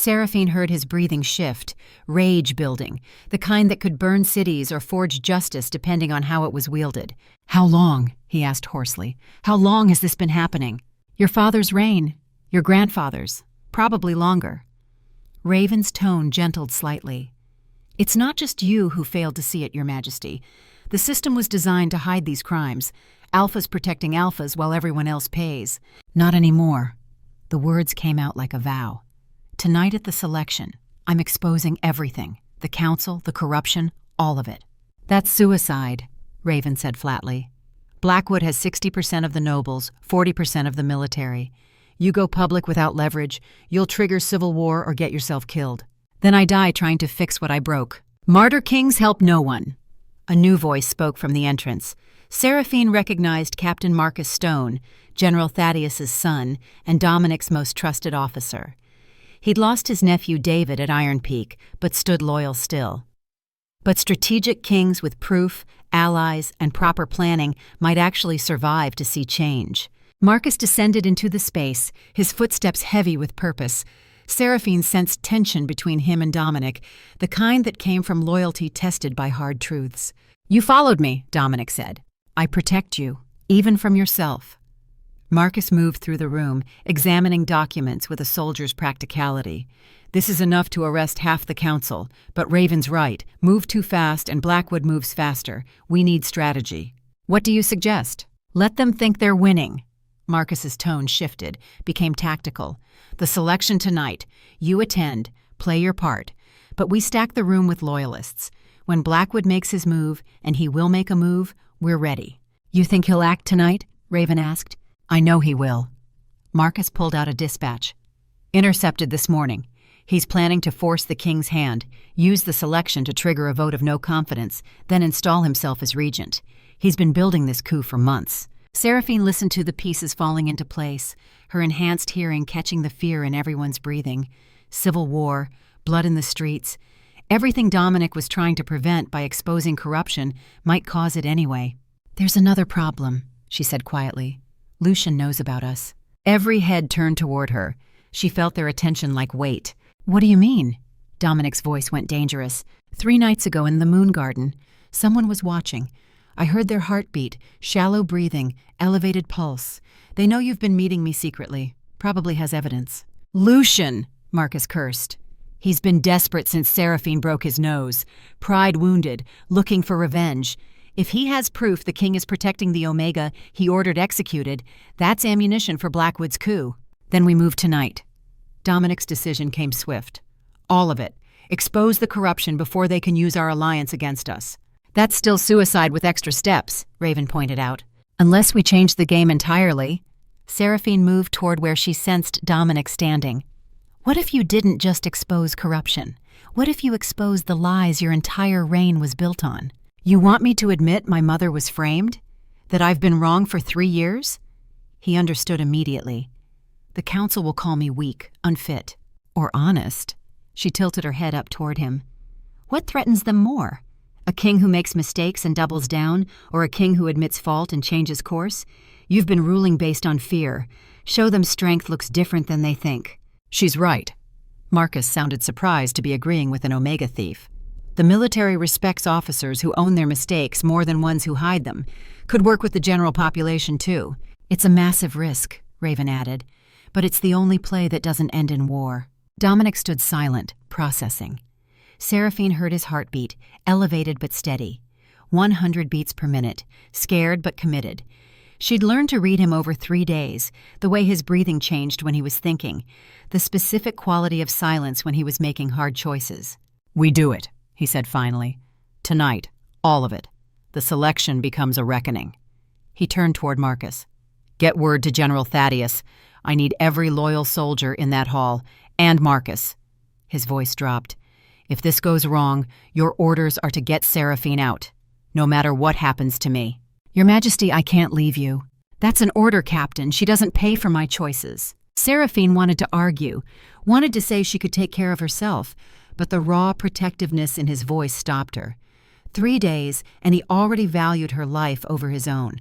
Seraphine heard his breathing shift, rage building, the kind that could burn cities or forge justice depending on how it was wielded. "How long?" he asked hoarsely. "How long has this been happening?" "Your father's reign. Your grandfather's. Probably longer." Raven's tone gentled slightly. "It's not just you who failed to see it, Your Majesty. The system was designed to hide these crimes. Alphas protecting alphas while everyone else pays. Not anymore." The words came out like a vow. "Tonight at the selection, I'm exposing everything. The council, the corruption, all of it." "That's suicide," Raven said flatly. "Blackwood has 60% of the nobles, 40% of the military. You go public without leverage, you'll trigger civil war or get yourself killed. Then I die trying to fix what I broke. Martyr kings help no one." A new voice spoke from the entrance. Seraphine recognized Captain Marcus Stone, General Thaddeus's son, and Dominic's most trusted officer. He'd lost his nephew David at Iron Peak, but stood loyal still. But strategic kings with proof, allies, and proper planning might actually survive to see change. Marcus descended into the space, his footsteps heavy with purpose. Seraphine sensed tension between him and Dominic, the kind that came from loyalty tested by hard truths. "You followed me," Dominic said. "I protect you, even from yourself." Marcus moved through the room, examining documents with a soldier's practicality. "This is enough to arrest half the council, but Raven's right. Move too fast and Blackwood moves faster. We need strategy." "What do you suggest?" "Let them think they're winning." Marcus's tone shifted, became tactical. "The selection tonight. You attend, play your part. But we stack the room with loyalists. When Blackwood makes his move, and he will make a move, we're ready." "You think he'll act tonight?" Raven asked. "I know he will." Marcus pulled out a dispatch. "Intercepted this morning. He's planning to force the king's hand, use the selection to trigger a vote of no confidence, then install himself as regent. He's been building this coup for months." Seraphine listened to the pieces falling into place, her enhanced hearing catching the fear in everyone's breathing. Civil war, blood in the streets. Everything Dominic was trying to prevent by exposing corruption might cause it anyway. "There's another problem," she said quietly. "Lucian knows about us." Every head turned toward her. She felt their attention like weight. "What do you mean?" Dominic's voice went dangerous. 3 nights ago in the Moon Garden, someone was watching. I heard their heartbeat, shallow breathing, elevated pulse. They know you've been meeting me secretly. Probably has evidence." "Lucian!" Marcus cursed. "He's been desperate since Seraphine broke his nose. Pride wounded, looking for revenge. If he has proof the king is protecting the Omega he ordered executed, that's ammunition for Blackwood's coup. Then we move tonight." Dominic's decision came swift. "All of it. Expose the corruption before they can use our alliance against us." "That's still suicide with extra steps," Raven pointed out. "Unless we change the game entirely." Seraphine moved toward where she sensed Dominic standing. "What if you didn't just expose corruption? What if you exposed the lies your entire reign was built on? You want me to admit my mother was framed? That I've been wrong for 3 years?" He understood immediately. "The council will call me weak, unfit, or honest." She tilted her head up toward him. "What threatens them more? A king who makes mistakes and doubles down, or a king who admits fault and changes course? You've been ruling based on fear. Show them strength looks different than they think." "She's right." Marcus sounded surprised to be agreeing with an Omega thief. "The military respects officers who own their mistakes more than ones who hide them. Could work with the general population, too. It's a massive risk," Raven added, "but it's the only play that doesn't end in war." Dominic stood silent, processing. Seraphine heard his heartbeat, elevated but steady. 100 beats per minute, scared but committed. She'd learned to read him over 3 days, the way his breathing changed when he was thinking, the specific quality of silence when he was making hard choices. "We do it," he said finally. "Tonight, all of it. The selection becomes a reckoning." He turned toward Marcus. "Get word to General Thaddeus. I need every loyal soldier in that hall, and Marcus." His voice dropped. "If this goes wrong, your orders are to get Seraphine out, no matter what happens to me." "Your Majesty, I can't leave you." "That's an order, Captain. She doesn't pay for my choices." Seraphine wanted to argue, wanted to say she could take care of herself, but the raw protectiveness in his voice stopped her. 3 days, and he already valued her life over his own.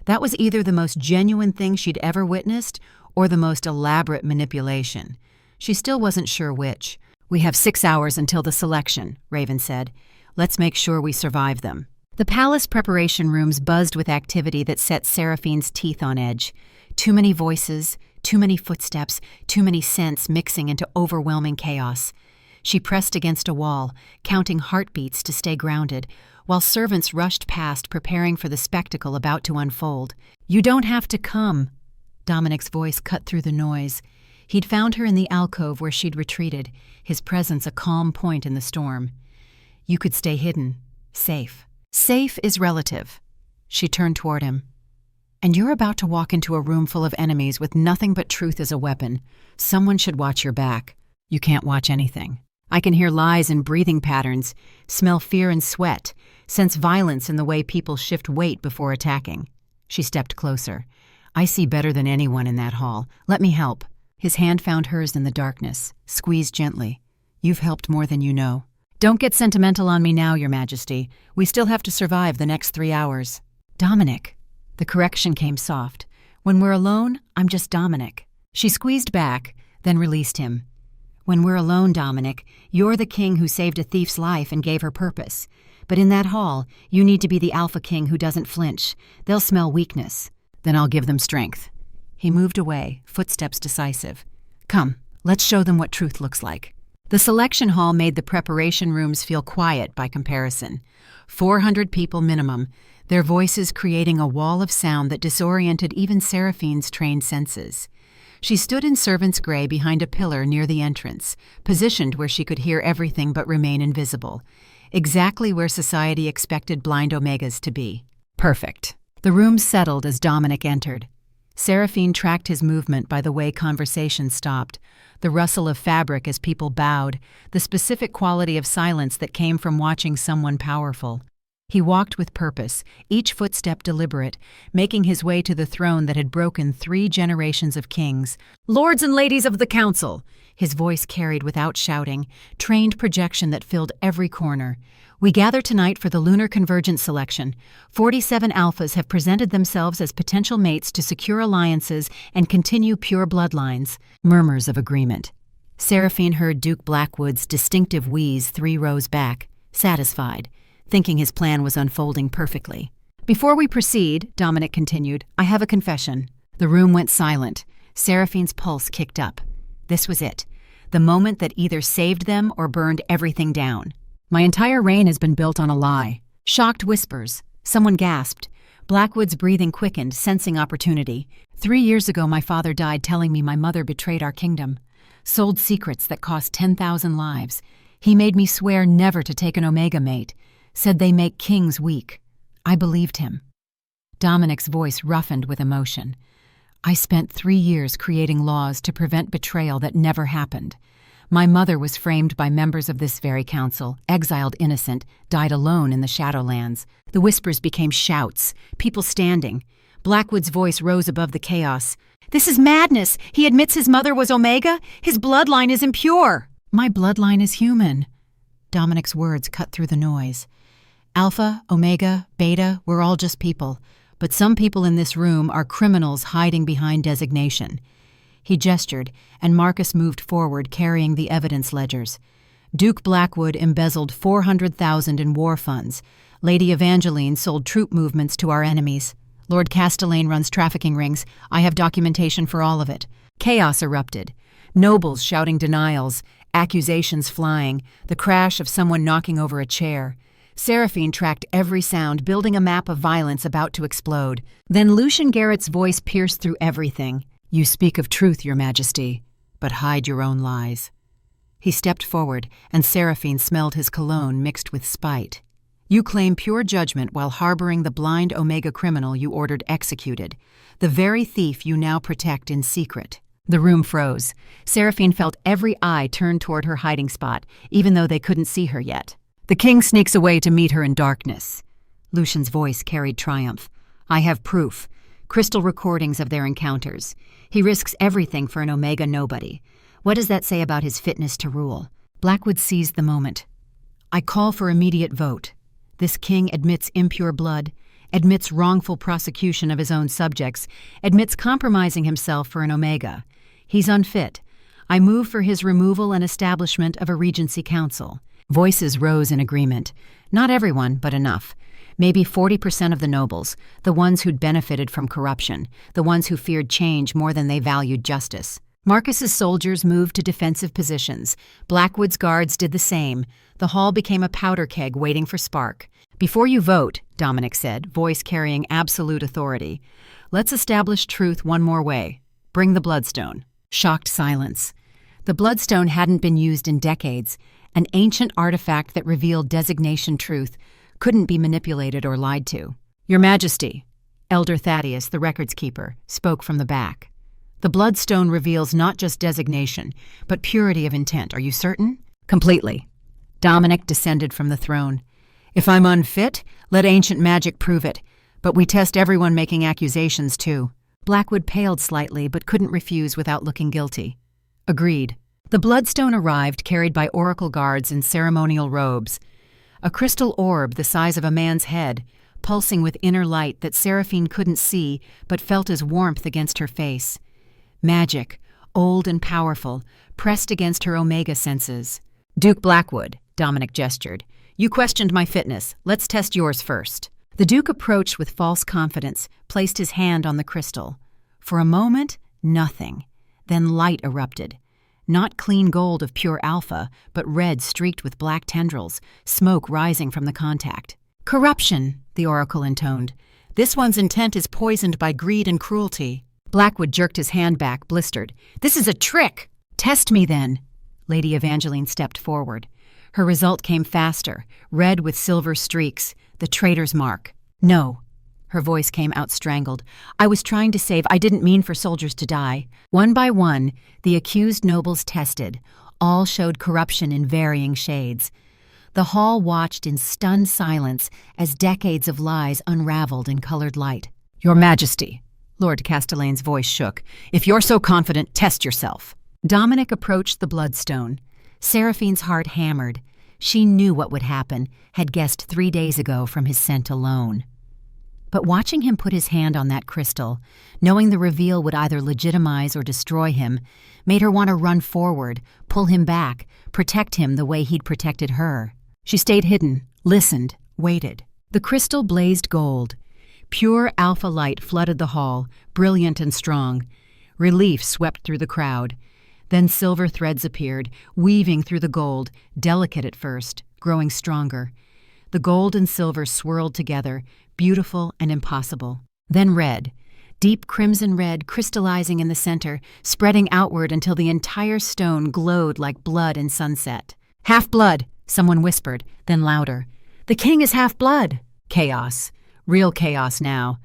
That was either the most genuine thing she'd ever witnessed or the most elaborate manipulation. She still wasn't sure which. "We have 6 hours until the selection," Raven said. "Let's make sure we survive them." The palace preparation rooms buzzed with activity that set Seraphine's teeth on edge. Too many voices, too many footsteps, too many scents mixing into overwhelming chaos. She pressed against a wall, counting heartbeats to stay grounded, while servants rushed past preparing for the spectacle about to unfold. "You don't have to come." Dominic's voice cut through the noise. He'd found her in the alcove where she'd retreated, his presence a calm point in the storm. "You could stay hidden, safe." "Safe is relative." She turned toward him. "And you're about to walk into a room full of enemies with nothing but truth as a weapon. Someone should watch your back." "You can't watch anything. I can hear lies and breathing patterns, smell fear and sweat, sense violence in the way people shift weight before attacking." She stepped closer. "I see better than anyone in that hall. Let me help." His hand found hers in the darkness, squeezed gently. "You've helped more than you know." "Don't get sentimental on me now, Your Majesty. We still have to survive the next 3 hours." "Dominic." The correction came soft. "When we're alone, I'm just Dominic." She squeezed back, then released him. "When we're alone, Dominic, you're the king who saved a thief's life and gave her purpose. But in that hall, you need to be the alpha king who doesn't flinch. They'll smell weakness. Then I'll give them strength." He moved away, footsteps decisive. "Come, let's show them what truth looks like." The selection hall made the preparation rooms feel quiet by comparison. 400 people minimum, their voices creating a wall of sound that disoriented even Seraphine's trained senses. She stood in servant's gray behind a pillar near the entrance, positioned where she could hear everything but remain invisible. Exactly where society expected blind Omegas to be. Perfect. The room settled as Dominic entered. Seraphine tracked his movement by the way conversation stopped, the rustle of fabric as people bowed, the specific quality of silence that came from watching someone powerful. He walked with purpose, each footstep deliberate, making his way to the throne that had broken 3 generations of kings. "Lords and ladies of the council!" His voice carried without shouting, trained projection that filled every corner. "We gather tonight for the lunar convergence selection. 47 alphas have presented themselves as potential mates to secure alliances and continue pure bloodlines." Murmurs of agreement. Seraphine heard Duke Blackwood's distinctive wheeze 3 rows back, satisfied, thinking his plan was unfolding perfectly. "Before we proceed," Dominic continued, "I have a confession." The room went silent. Seraphine's pulse kicked up. This was it, the moment that either saved them or burned everything down. "My entire reign has been built on a lie." Shocked whispers. Someone gasped. Blackwood's breathing quickened, sensing opportunity. 3 years ago my father died telling me my mother betrayed our kingdom. Sold secrets that cost 10,000 lives. He made me swear never to take an Omega mate. Said they make kings weak. I believed him. Dominic's voice roughened with emotion. "I spent 3 years creating laws to prevent betrayal that never happened. My mother was framed by members of this very council, exiled innocent, died alone in the Shadowlands." The whispers became shouts, people standing. Blackwood's voice rose above the chaos. "This is madness! He admits his mother was Omega? His bloodline is impure!" "My bloodline is human." Dominic's words cut through the noise. "Alpha, Omega, Beta, we're all just people. But some people in this room are criminals hiding behind designation." He gestured, and Marcus moved forward carrying the evidence ledgers. Duke Blackwood embezzled 400,000 in war funds. Lady Evangeline sold troop movements to our enemies. Lord Castellane runs trafficking rings. I have documentation for all of it. Chaos erupted. Nobles shouting denials, accusations flying, the crash of someone knocking over a chair. Seraphine tracked every sound, building a map of violence about to explode. Then Lucian Garrett's voice pierced through everything. "You speak of truth, Your Majesty, but hide your own lies." He stepped forward, and Seraphine smelled his cologne mixed with spite. "You claim pure judgment while harboring the blind Omega criminal you ordered executed, the very thief you now protect in secret." The room froze. Seraphine felt every eye turned toward her hiding spot, even though they couldn't see her yet. "The king sneaks away to meet her in darkness." Lucian's voice carried triumph. "I have proof. Crystal recordings of their encounters. He risks everything for an Omega nobody. What does that say about his fitness to rule?" Blackwood seized the moment. "I call for immediate vote. This king admits impure blood, admits wrongful prosecution of his own subjects, admits compromising himself for an Omega. He's unfit. I move for his removal and establishment of a regency council." Voices rose in agreement. Not everyone, but enough. Maybe 40% of the nobles, the ones who'd benefited from corruption, the ones who feared change more than they valued justice. Marcus's soldiers moved to defensive positions. Blackwood's guards did the same. The hall became a powder keg waiting for spark. "Before you vote," Dominic said, voice carrying absolute authority, "let's establish truth one more way. Bring the bloodstone." Shocked silence. The bloodstone hadn't been used in decades. An ancient artifact that revealed designation truth couldn't be manipulated or lied to. "Your Majesty," Elder Thaddeus, the records keeper, spoke from the back. "The bloodstone reveals not just designation, but purity of intent. Are you certain?" "Completely." Dominic descended from the throne. "If I'm unfit, let ancient magic prove it. But we test everyone making accusations, too." Blackwood paled slightly, but couldn't refuse without looking guilty. "Agreed." The bloodstone arrived, carried by oracle guards in ceremonial robes. A crystal orb the size of a man's head, pulsing with inner light that Seraphine couldn't see but felt as warmth against her face. Magic, old and powerful, pressed against her Omega senses. "Duke Blackwood," Dominic gestured. "You questioned my fitness. Let's test yours first." The Duke approached with false confidence, placed his hand on the crystal. For a moment, nothing. Then light erupted. Not clean gold of pure alpha, but red streaked with black tendrils, smoke rising from the contact. "Corruption," the oracle intoned. "This one's intent is poisoned by greed and cruelty." Blackwood jerked his hand back, blistered. "This is a trick!" "Test me, then." Lady Evangeline stepped forward. Her result came faster, red with silver streaks, the traitor's mark. "No." Her voice came out strangled. "I was trying to save. I didn't mean for soldiers to die." One by one, the accused nobles tested. All showed corruption in varying shades. The hall watched in stunned silence as decades of lies unraveled in colored light. "Your Majesty," Lord Castellan's voice shook. "If you're so confident, test yourself." Dominic approached the bloodstone. Seraphine's heart hammered. She knew what would happen, had guessed 3 days ago from his scent alone. But watching him put his hand on that crystal, knowing the reveal would either legitimize or destroy him, made her want to run forward, pull him back, protect him the way he'd protected her. She stayed hidden, listened, waited. The crystal blazed gold. Pure alpha light flooded the hall, brilliant and strong. Relief swept through the crowd. Then silver threads appeared, weaving through the gold, delicate at first, growing stronger. The gold and silver swirled together, beautiful and impossible. Then red, deep crimson red crystallizing in the center, spreading outward until the entire stone glowed like blood in sunset. "Half-blood," someone whispered, then louder. "The king is half-blood." Chaos. Real chaos now.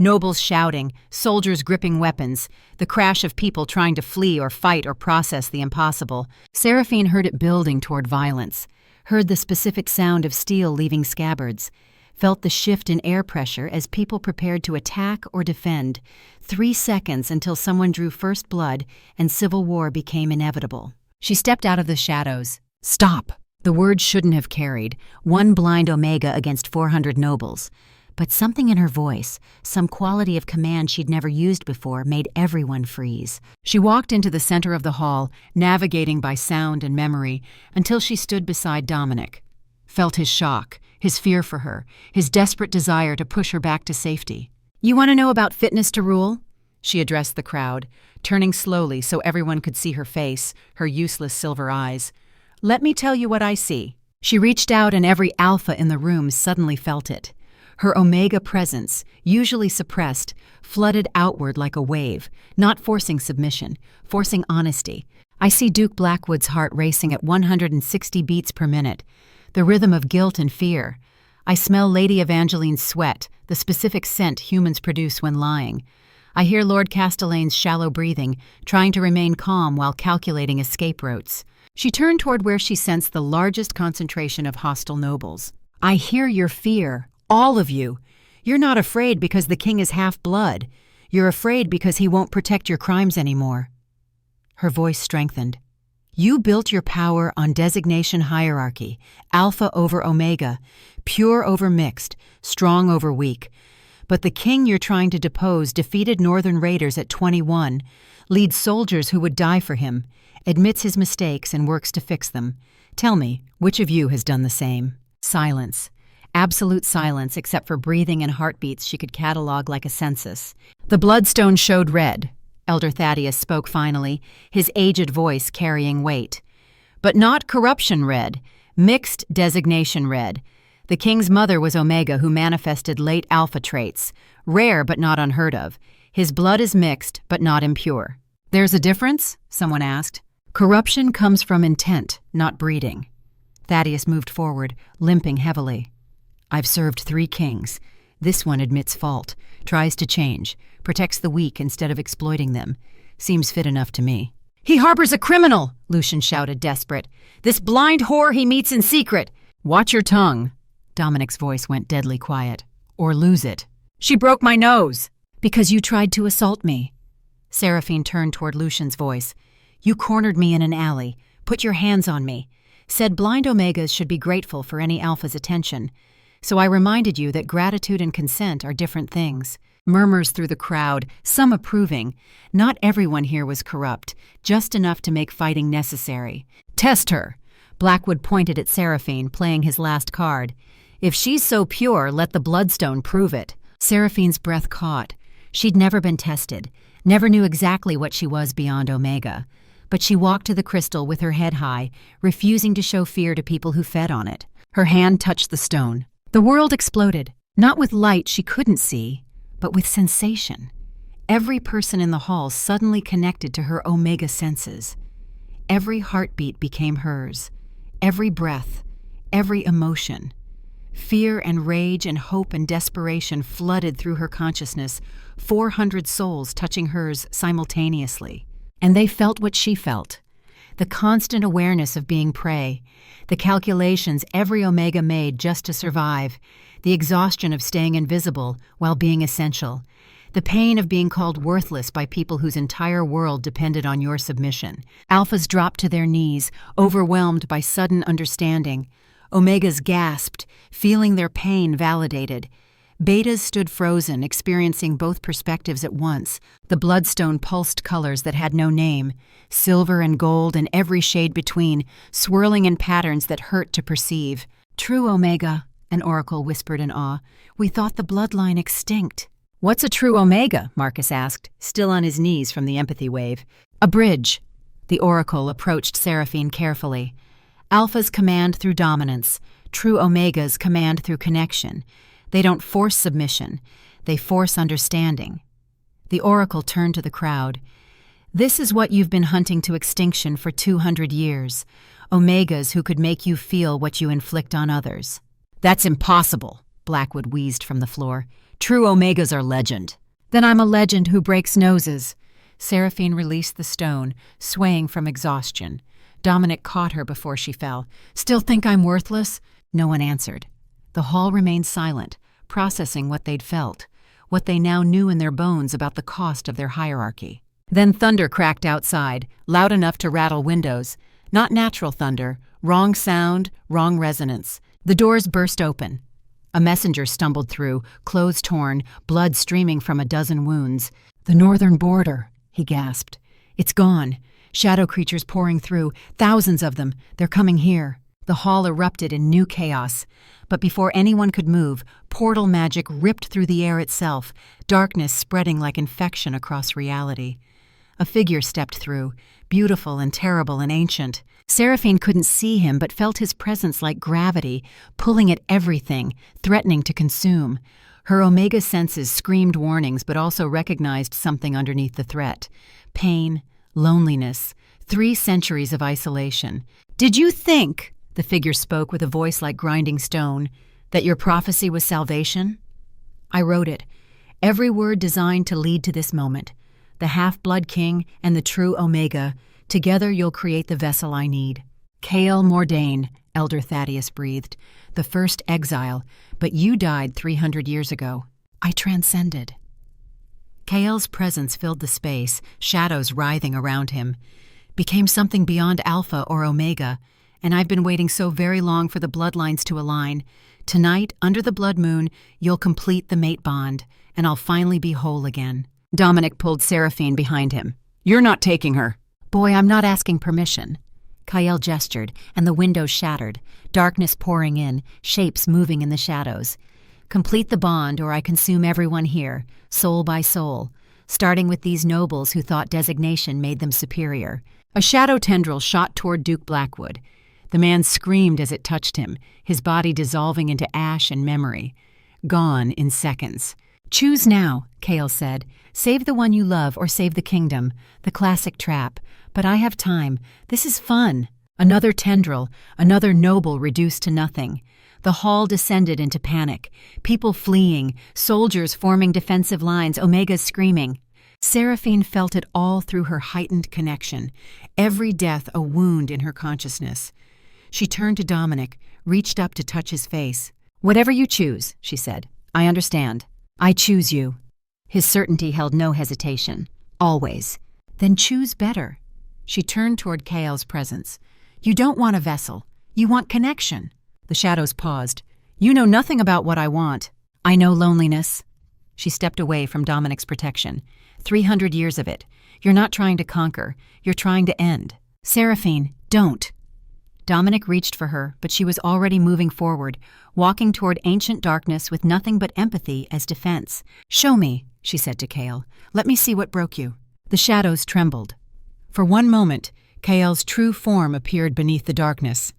Nobles shouting, soldiers gripping weapons, the crash of people trying to flee or fight or process the impossible. Seraphine heard it building toward violence, heard the specific sound of steel leaving scabbards, felt the shift in air pressure as people prepared to attack or defend. 3 seconds until someone drew first blood and civil war became inevitable. She stepped out of the shadows. "Stop!" The word shouldn't have carried. One blind Omega against 400 nobles. But something in her voice, some quality of command she'd never used before, made everyone freeze. She walked into the center of the hall, navigating by sound and memory, until she stood beside Dominic. Felt his shock, his fear for her, his desperate desire to push her back to safety. "You want to know about fitness to rule?" She addressed the crowd, turning slowly so everyone could see her face, her useless silver eyes. "Let me tell you what I see." She reached out and every alpha in the room suddenly felt it. Her Omega presence, usually suppressed, flooded outward like a wave, not forcing submission, forcing honesty. I see Duke Blackwood's heart racing at 160 beats per minute, the rhythm of guilt and fear. I smell Lady Evangeline's sweat, the specific scent humans produce when lying. I hear Lord Castellan's shallow breathing, trying to remain calm while calculating escape routes. She turned toward where she sensed the largest concentration of hostile nobles. "I hear your fear. All of you. You're not afraid because the king is half-blood. You're afraid because he won't protect your crimes anymore." Her voice strengthened. "You built your power on designation hierarchy, alpha over omega, pure over mixed, strong over weak. But the king you're trying to depose defeated northern raiders at 21, leads soldiers who would die for him, admits his mistakes and works to fix them. Tell me, which of you has done the same?" Silence. Absolute silence except for breathing and heartbeats she could catalog like a census. "The bloodstone showed red," Elder Thaddeus spoke finally, his aged voice carrying weight. "But not corruption red, mixed designation red. The king's mother was Omega, who manifested late alpha traits, rare but not unheard of. His blood is mixed but not impure." "There's a difference?" someone asked. "Corruption comes from intent, not breeding." Thaddeus moved forward, limping heavily. "I've served 3 kings. This one admits fault, tries to change, protects the weak instead of exploiting them. Seems fit enough to me." "He harbors a criminal!" Lucian shouted, desperate. "This blind whore he meets in secret!" "Watch your tongue." Dominic's voice went deadly quiet. "Or lose it." "She broke my nose!" "Because you tried to assault me." Seraphine turned toward Lucian's voice. "You cornered me in an alley, put your hands on me, said blind Omegas should be grateful for any alpha's attention. So I reminded you that gratitude and consent are different things." Murmurs through the crowd, some approving. Not everyone here was corrupt, just enough to make fighting necessary. "Test her." Blackwood pointed at Seraphine, playing his last card. "If she's so pure, let the bloodstone prove it." Seraphine's breath caught. She'd never been tested, never knew exactly what she was beyond Omega. But she walked to the crystal with her head high, refusing to show fear to people who fed on it. Her hand touched the stone. The world exploded, not with light she couldn't see, but with sensation. Every person in the hall suddenly connected to her Omega senses. Every heartbeat became hers, every breath, every emotion. Fear and rage and hope and desperation flooded through her consciousness, 400 souls touching hers simultaneously. And they felt what she felt. The constant awareness of being prey, the calculations every Omega made just to survive, the exhaustion of staying invisible while being essential, the pain of being called worthless by people whose entire world depended on your submission. Alphas dropped to their knees, overwhelmed by sudden understanding. Omegas gasped, feeling their pain validated. Betas stood frozen, experiencing both perspectives at once. The bloodstone pulsed colors that had no name, silver and gold and every shade between, swirling in patterns that hurt to perceive. "True Omega," an oracle whispered in awe. "We thought the bloodline extinct." "What's a true Omega?" Marcus asked, still on his knees from the empathy wave. "A bridge." The oracle approached Seraphine carefully. Alphas command through dominance. True Omegas command through connection. They don't force submission. They force understanding. The oracle turned to the crowd. "This is what you've been hunting to extinction for 200 years. Omegas who could make you feel what you inflict on others." "That's impossible," Blackwood wheezed from the floor. "True Omegas are legend." "Then I'm a legend who breaks noses." Seraphine released the stone, swaying from exhaustion. Dominic caught her before she fell. "Still think I'm worthless?" No one answered. The hall remained silent, processing what they'd felt, what they now knew in their bones about the cost of their hierarchy. Then thunder cracked outside, loud enough to rattle windows. Not natural thunder, wrong sound, wrong resonance. The doors burst open. A messenger stumbled through, clothes torn, blood streaming from a dozen wounds. "The northern border," he gasped. "It's gone. Shadow creatures pouring through, thousands of them. They're coming here." The hall erupted in new chaos. But before anyone could move, portal magic ripped through the air itself, darkness spreading like infection across reality. A figure stepped through, beautiful and terrible and ancient. Seraphine couldn't see him but felt his presence like gravity, pulling at everything, threatening to consume. Her Omega senses screamed warnings but also recognized something underneath the threat. Pain, loneliness, 3 centuries of isolation. "Did you think," the figure spoke with a voice like grinding stone, "that your prophecy was salvation? I wrote it, every word designed to lead to this moment. The half-blood king and the true Omega, together you'll create the vessel I need." "Kael Mordain," Elder Thaddeus breathed, "the first exile, but you died 300 years ago. I transcended." Kael's presence filled the space, shadows writhing around him. Became something beyond Alpha or Omega, And I've been waiting so very long for the bloodlines to align. Tonight, under the blood moon, you'll complete the mate bond, and I'll finally be whole again." Dominic pulled Seraphine behind him. "You're not taking her." "Boy, I'm not asking permission." Kael gestured, and the windows shattered, darkness pouring in, shapes moving in the shadows. "Complete the bond, or I consume everyone here, soul by soul, starting with these nobles who thought designation made them superior." A shadow tendril shot toward Duke Blackwood. The man screamed as it touched him, his body dissolving into ash and memory. Gone in seconds. "Choose now," Kael said. "Save the one you love or save the kingdom." The classic trap. "But I have time. This is fun." Another tendril, another noble reduced to nothing. The hall descended into panic. People fleeing, soldiers forming defensive lines, Omegas screaming. Seraphine felt it all through her heightened connection, every death a wound in her consciousness. She turned to Dominic, reached up to touch his face. "Whatever you choose," she said. "I understand. I choose you." His certainty held no hesitation. "Always." "Then choose better." She turned toward Kael's presence. "You don't want a vessel. You want connection." The shadows paused. "You know nothing about what I want." "I know loneliness." She stepped away from Dominic's protection. 300 years of it. You're not trying to conquer. You're trying to end. "Seraphine, don't." Dominic reached for her, but she was already moving forward, walking toward ancient darkness with nothing but empathy as defense. "Show me," she said to Kael. "Let me see what broke you." The shadows trembled. For one moment, Kael's true form appeared beneath the darkness.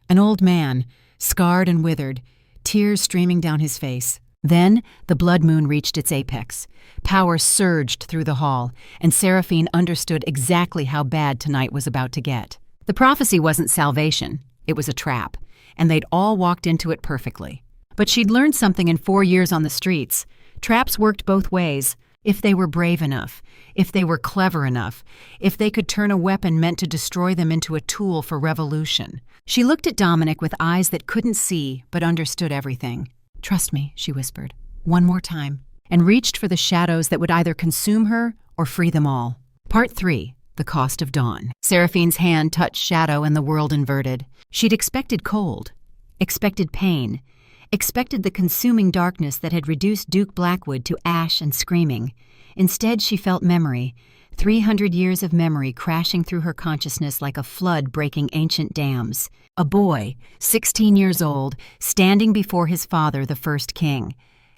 An old man, scarred and withered, tears streaming down his face. Then the blood moon reached its apex. Power surged through the hall, and Seraphine understood exactly how bad tonight was about to get. The prophecy wasn't salvation, it was a trap, and they'd all walked into it perfectly. But she'd learned something in 4 years on the streets. Traps worked both ways, if they were brave enough, if they were clever enough, if they could turn a weapon meant to destroy them into a tool for revolution. She looked at Dominic with eyes that couldn't see but understood everything. "Trust me," she whispered, "one more time," and reached for the shadows that would either consume her or free them all. Part 3. The Cost of Dawn. Seraphine's hand touched shadow and the world inverted. She'd expected cold, expected pain, expected the consuming darkness that had reduced Duke Blackwood to ash and screaming. Instead, she felt memory, 300 years of memory crashing through her consciousness like a flood breaking ancient dams. A boy, 16 years old, standing before his father, the first king.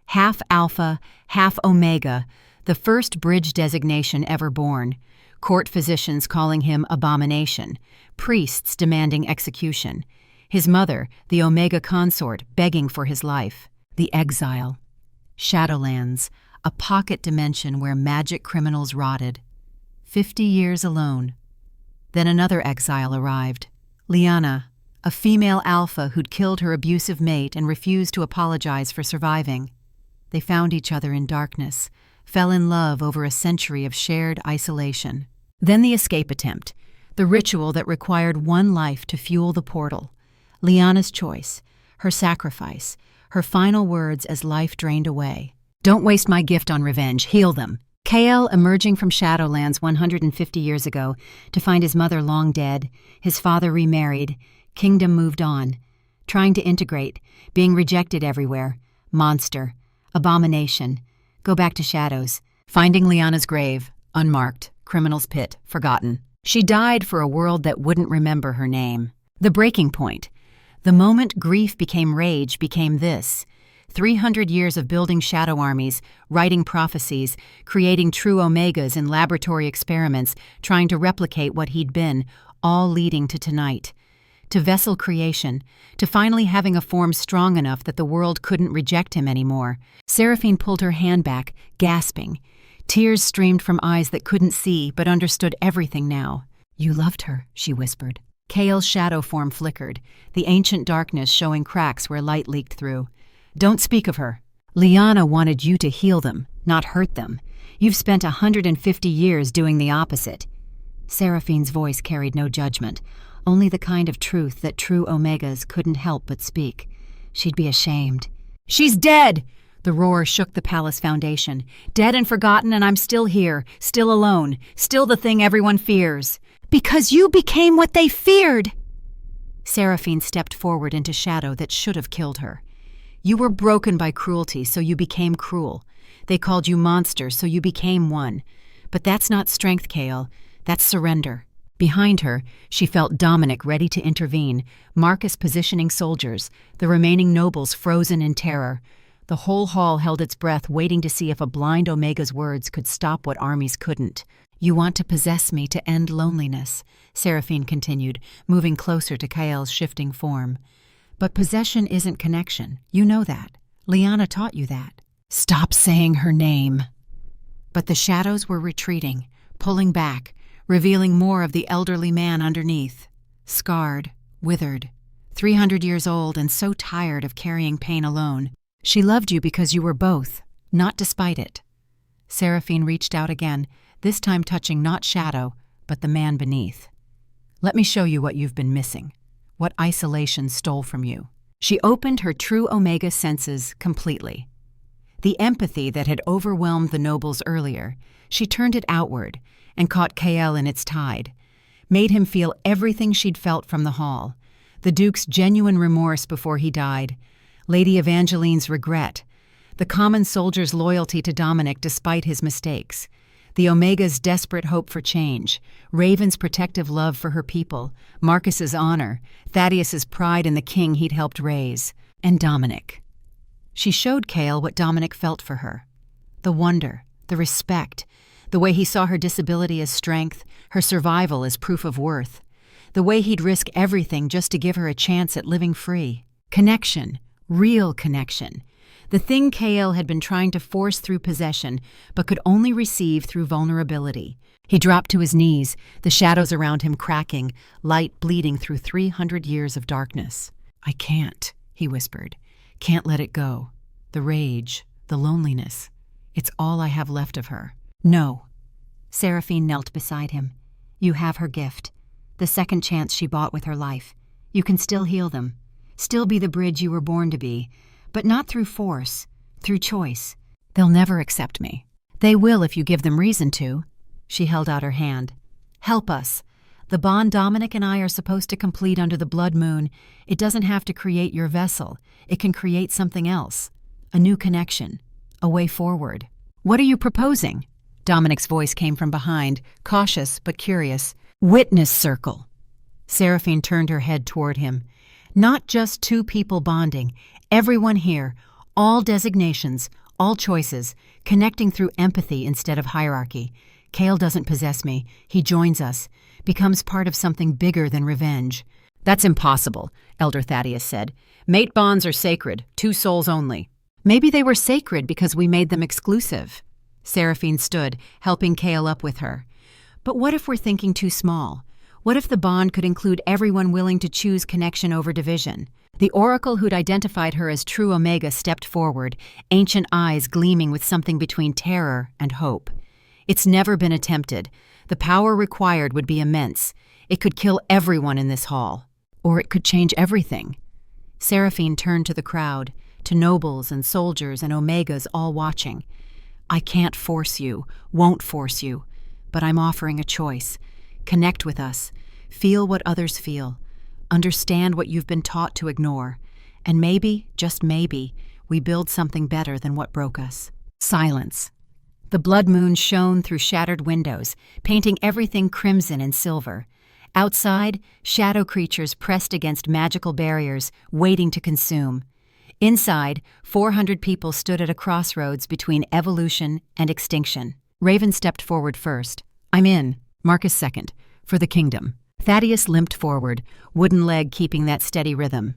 Half Alpha, half Omega, the first bridge designation ever born. Court physicians calling him abomination, priests demanding execution. His mother, the Omega consort, begging for his life. The exile. Shadowlands, a pocket dimension where magic criminals rotted. 50 years alone. Then another exile arrived. Liana, a female alpha who'd killed her abusive mate and refused to apologize for surviving. They found each other in darkness, fell in love over a century of shared isolation. Then the escape attempt, the ritual that required one life to fuel the portal. Liana's choice, her sacrifice, her final words as life drained away. "Don't waste my gift on revenge, heal them." Kael emerging from Shadowlands 150 years ago to find his mother long dead, his father remarried, kingdom moved on. Trying to integrate, being rejected everywhere. Monster, abomination. Go back to Shadows. Finding Liana's grave, unmarked, criminal's pit, forgotten. She died for a world that wouldn't remember her name. The breaking point. The moment grief became rage became this. 300 years of building shadow armies, writing prophecies, creating true Omegas in laboratory experiments, trying to replicate what he'd been, all leading to tonight. To vessel creation, to finally having a form strong enough that the world couldn't reject him anymore. Seraphine pulled her hand back, gasping. Tears streamed from eyes that couldn't see but understood everything now. "You loved her," she whispered. Kael's shadow form flickered, the ancient darkness showing cracks where light leaked through. "Don't speak of her. Liana wanted you to heal them, not hurt them. You've spent 150 years doing the opposite." Seraphine's voice carried no judgment, only the kind of truth that true Omegas couldn't help but speak. She'd be ashamed. "She's dead!" The roar shook the palace foundation. "Dead and forgotten, and I'm still here, still alone, still the thing everyone fears." "Because you became what they feared!" Seraphine stepped forward into shadow that should have killed her. You were broken by cruelty, so you became cruel. They called you monster, so you became one. But that's not strength, Kael. That's surrender. Behind her, she felt Dominic ready to intervene, Marcus positioning soldiers, the remaining nobles frozen in terror. The whole hall held its breath, waiting to see if a blind Omega's words could stop what armies couldn't. You want to possess me to end loneliness, Seraphine continued, moving closer to Kael's shifting form. But possession isn't connection. You know that. Liana taught you that. Stop saying her name. But the shadows were retreating, pulling back, revealing more of the elderly man underneath. Scarred, withered, 300 years old and so tired of carrying pain alone. She loved you because you were both, not despite it. Seraphine reached out again, this time touching not Shadow, but the man beneath. Let me show you what you've been missing, what isolation stole from you. She opened her true Omega senses completely. The empathy that had overwhelmed the nobles earlier, she turned it outward and caught Kael in its tide, made him feel everything she'd felt from the hall, the Duke's genuine remorse before he died, Lady Evangeline's regret, the common soldier's loyalty to Dominic despite his mistakes, the Omega's desperate hope for change, Raven's protective love for her people, Marcus's honor, Thaddeus's pride in the king he'd helped raise, and Dominic. She showed Kael what Dominic felt for her. The wonder, the respect, the way he saw her disability as strength, her survival as proof of worth, the way he'd risk everything just to give her a chance at living free. Connection, real connection. The thing Kael had been trying to force through possession, but could only receive through vulnerability. He dropped to his knees, the shadows around him cracking, light bleeding through 300 years of darkness. I can't, he whispered. Can't let it go. The rage, the loneliness. It's all I have left of her. No. Seraphine knelt beside him. You have her gift. The second chance she bought with her life. You can still heal them. Still be the bridge you were born to be. But not through force, through choice. They'll never accept me. They will if you give them reason to. She held out her hand. Help us. The bond Dominic and I are supposed to complete under the blood moon, it doesn't have to create your vessel. It can create something else. A new connection. A way forward. What are you proposing? Dominic's voice came from behind, cautious but curious. Witness circle. Seraphine turned her head toward him. Not just two people bonding. Everyone here, all designations, all choices, connecting through empathy instead of hierarchy. Kael doesn't possess me. He joins us, becomes part of something bigger than revenge. That's impossible, Elder Thaddeus said. Mate bonds are sacred, 2 souls only. Maybe they were sacred because we made them exclusive. Seraphine stood, helping Kael up with her. But what if we're thinking too small? What if the bond could include everyone willing to choose connection over division? The oracle who'd identified her as true Omega stepped forward, ancient eyes gleaming with something between terror and hope. It's never been attempted. The power required would be immense. It could kill everyone in this hall. Or it could change everything. Seraphine turned to the crowd, to nobles and soldiers and Omegas all watching. I can't force you, won't force you, but I'm offering a choice. Connect with us. Feel what others feel. Understand what you've been taught to ignore. And maybe, just maybe, we build something better than what broke us. Silence. The blood moon shone through shattered windows, painting everything crimson and silver. Outside, shadow creatures pressed against magical barriers, waiting to consume. Inside, 400 people stood at a crossroads between evolution and extinction. Raven stepped forward first. I'm in. Marcus second. For the kingdom. Thaddeus limped forward, wooden leg keeping that steady rhythm.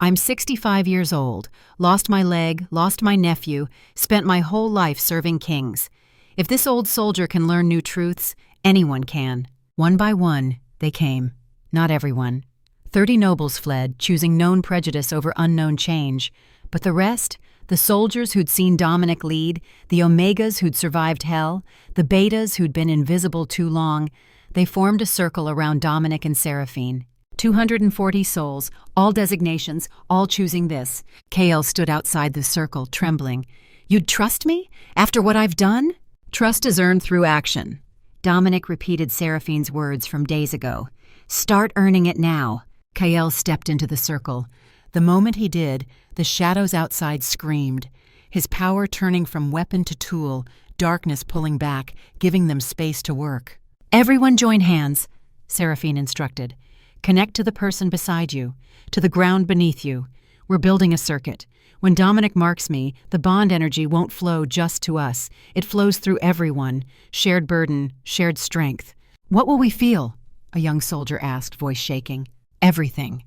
I'm 65 years old, lost my leg, lost my nephew, spent my whole life serving kings. If this old soldier can learn new truths, anyone can. One by one, they came. Not everyone. 30 nobles fled, choosing known prejudice over unknown change. But the rest, the soldiers who'd seen Dominic lead, the Omegas who'd survived hell, the Betas who'd been invisible too long, they formed a circle around Dominic and Seraphine. 240 souls, all designations, all choosing this. Kael stood outside the circle, trembling. You'd trust me? After what I've done? Trust is earned through action. Dominic repeated Seraphine's words from days ago. Start earning it now. Kael stepped into the circle. The moment he did, the shadows outside screamed, his power turning from weapon to tool, darkness pulling back, giving them space to work. "Everyone join hands," Seraphine instructed. "Connect to the person beside you, to the ground beneath you. We're building a circuit. When Dominic marks me, the bond energy won't flow just to us. It flows through everyone. Shared burden, shared strength." "What will we feel?" a young soldier asked, voice shaking. "Everything."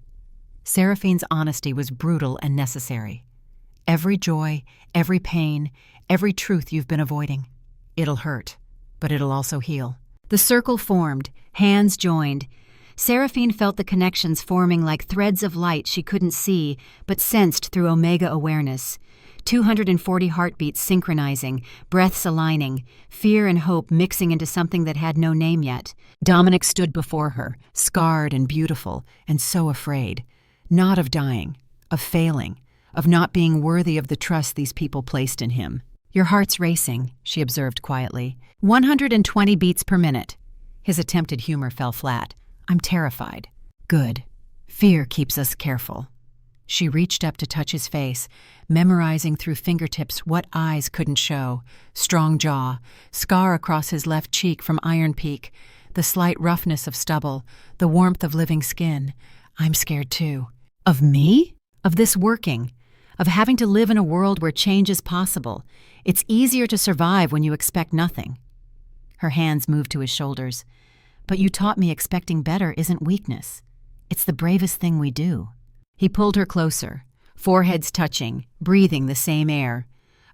Seraphine's honesty was brutal and necessary. "Every joy, every pain, every truth you've been avoiding. It'll hurt, but it'll also heal." The circle formed, hands joined. Seraphine felt the connections forming like threads of light she couldn't see, but sensed through Omega awareness. 240 heartbeats synchronizing, breaths aligning, fear and hope mixing into something that had no name yet. Dominic stood before her, scarred and beautiful, and so afraid. Not of dying, of failing, of not being worthy of the trust these people placed in him. "Your heart's racing," she observed quietly. 120 beats per minute. His attempted humor fell flat. "I'm terrified." "Good. Fear keeps us careful." She reached up to touch his face, memorizing through fingertips what eyes couldn't show. Strong jaw, scar across his left cheek from Iron Peak, the slight roughness of stubble, the warmth of living skin. "I'm scared too." "Of me?" "Of this working. Of having to live in a world where change is possible. It's easier to survive when you expect nothing." Her hands moved to his shoulders. "But you taught me expecting better isn't weakness. It's the bravest thing we do." He pulled her closer, foreheads touching, breathing the same air.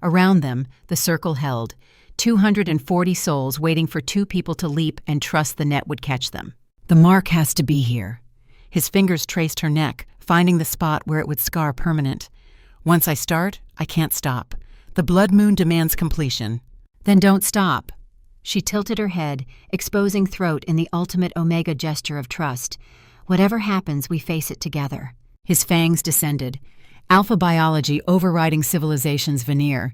Around them, the circle held, 240 souls waiting for two people to leap and trust the net would catch them. "The mark has to be here." His fingers traced her neck, finding the spot where it would scar permanent. "Once I start, I can't stop. The blood moon demands completion." "Then don't stop." She tilted her head, exposing throat in the ultimate Omega gesture of trust. "Whatever happens, we face it together." His fangs descended, alpha biology overriding civilization's veneer.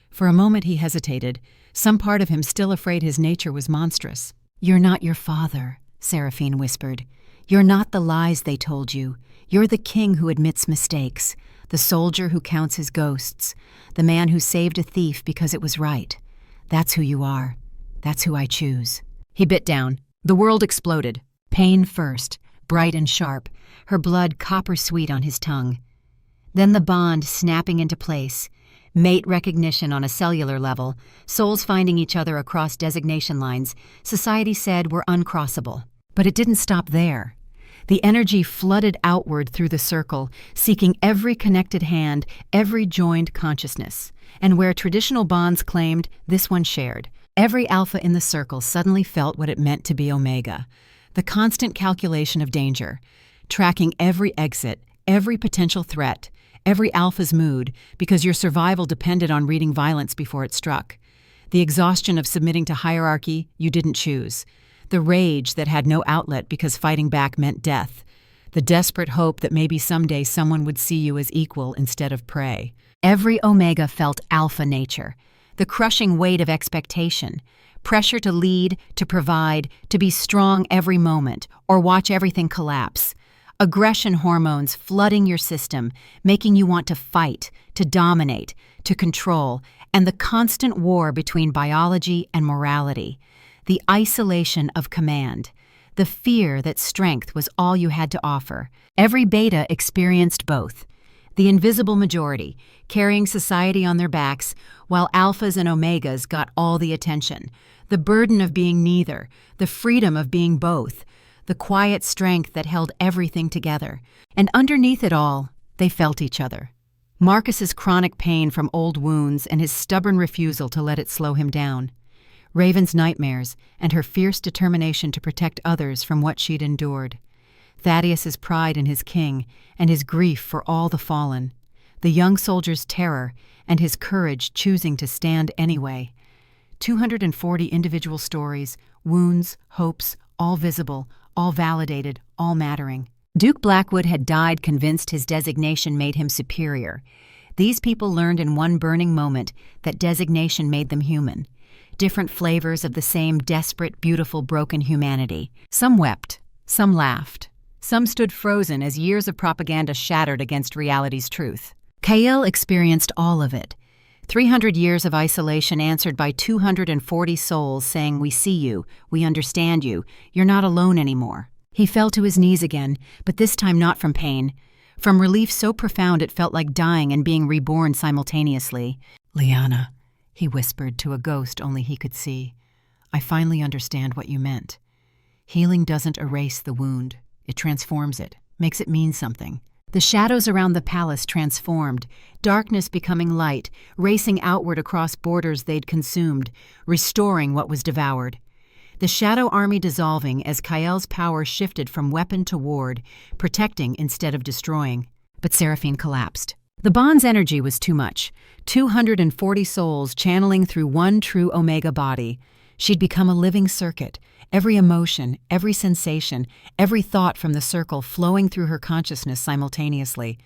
For a moment he hesitated, some part of him still afraid his nature was monstrous. "You're not your father," Seraphine whispered. "You're not the lies they told you. You're the king who admits mistakes, the soldier who counts his ghosts, the man who saved a thief because it was right. That's who you are. That's who I choose." He bit down. The world exploded. Pain first, bright and sharp, her blood copper-sweet on his tongue. Then the bond snapping into place, mate recognition on a cellular level, souls finding each other across designation lines society said were uncrossable. But it didn't stop there. The energy flooded outward through the circle, seeking every connected hand, every joined consciousness. And where traditional bonds claimed, this one shared. Every alpha in the circle suddenly felt what it meant to be Omega. The constant calculation of danger, tracking every exit, every potential threat, every alpha's mood, because your survival depended on reading violence before it struck. The exhaustion of submitting to hierarchy you didn't choose. The rage that had no outlet because fighting back meant death. The desperate hope that maybe someday someone would see you as equal instead of prey. Every Omega felt alpha nature, the crushing weight of expectation, pressure to lead, to provide, to be strong every moment, or watch everything collapse. Aggression hormones flooding your system, making you want to fight, to dominate, to control, and the constant war between biology and morality. The isolation of command, the fear that strength was all you had to offer. Every beta experienced both. The invisible majority, carrying society on their backs, while alphas and omegas got all the attention. The burden of being neither, the freedom of being both, the quiet strength that held everything together. And underneath it all, they felt each other. Marcus's chronic pain from old wounds and his stubborn refusal to let it slow him down. Raven's nightmares and her fierce determination to protect others from what she'd endured. Thaddeus's pride in his king and his grief for all the fallen. The young soldier's terror and his courage choosing to stand anyway. 240 individual stories, wounds, hopes, all visible, all validated, all mattering. Duke Blackwood had died convinced his designation made him superior. These people learned in one burning moment that designation made them human. Different flavors of the same desperate, beautiful, broken humanity. Some wept, some laughed, Some stood frozen as years of propaganda shattered against reality's truth. Kael experienced all of it. 300 years of isolation answered by 240 souls saying, "We see you, we understand you, you're not alone anymore." He fell to his knees again, but this time not from pain. From relief so profound it felt like dying and being reborn simultaneously. "Liana," he whispered to a ghost only he could see, "I finally understand what you meant. Healing doesn't erase the wound. It transforms it, makes it mean something." The shadows around the palace transformed, darkness becoming light, racing outward across borders they'd consumed, restoring what was devoured. The shadow army dissolving as Kael's power shifted from weapon to ward, protecting instead of destroying. But Seraphine collapsed. The bond's energy was too much. 240 souls channeling through one true Omega body. She'd become a living circuit, every emotion, every sensation, every thought from the circle flowing through her consciousness simultaneously.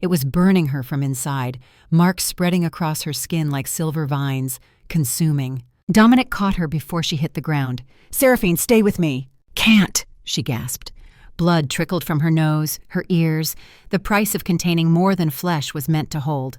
It was burning her from inside, marks spreading across her skin like silver vines, consuming. Dominic caught her before she hit the ground. "Seraphine, stay with me." "Can't," she gasped. Blood trickled from her nose, her ears. The price of containing more than flesh was meant to hold.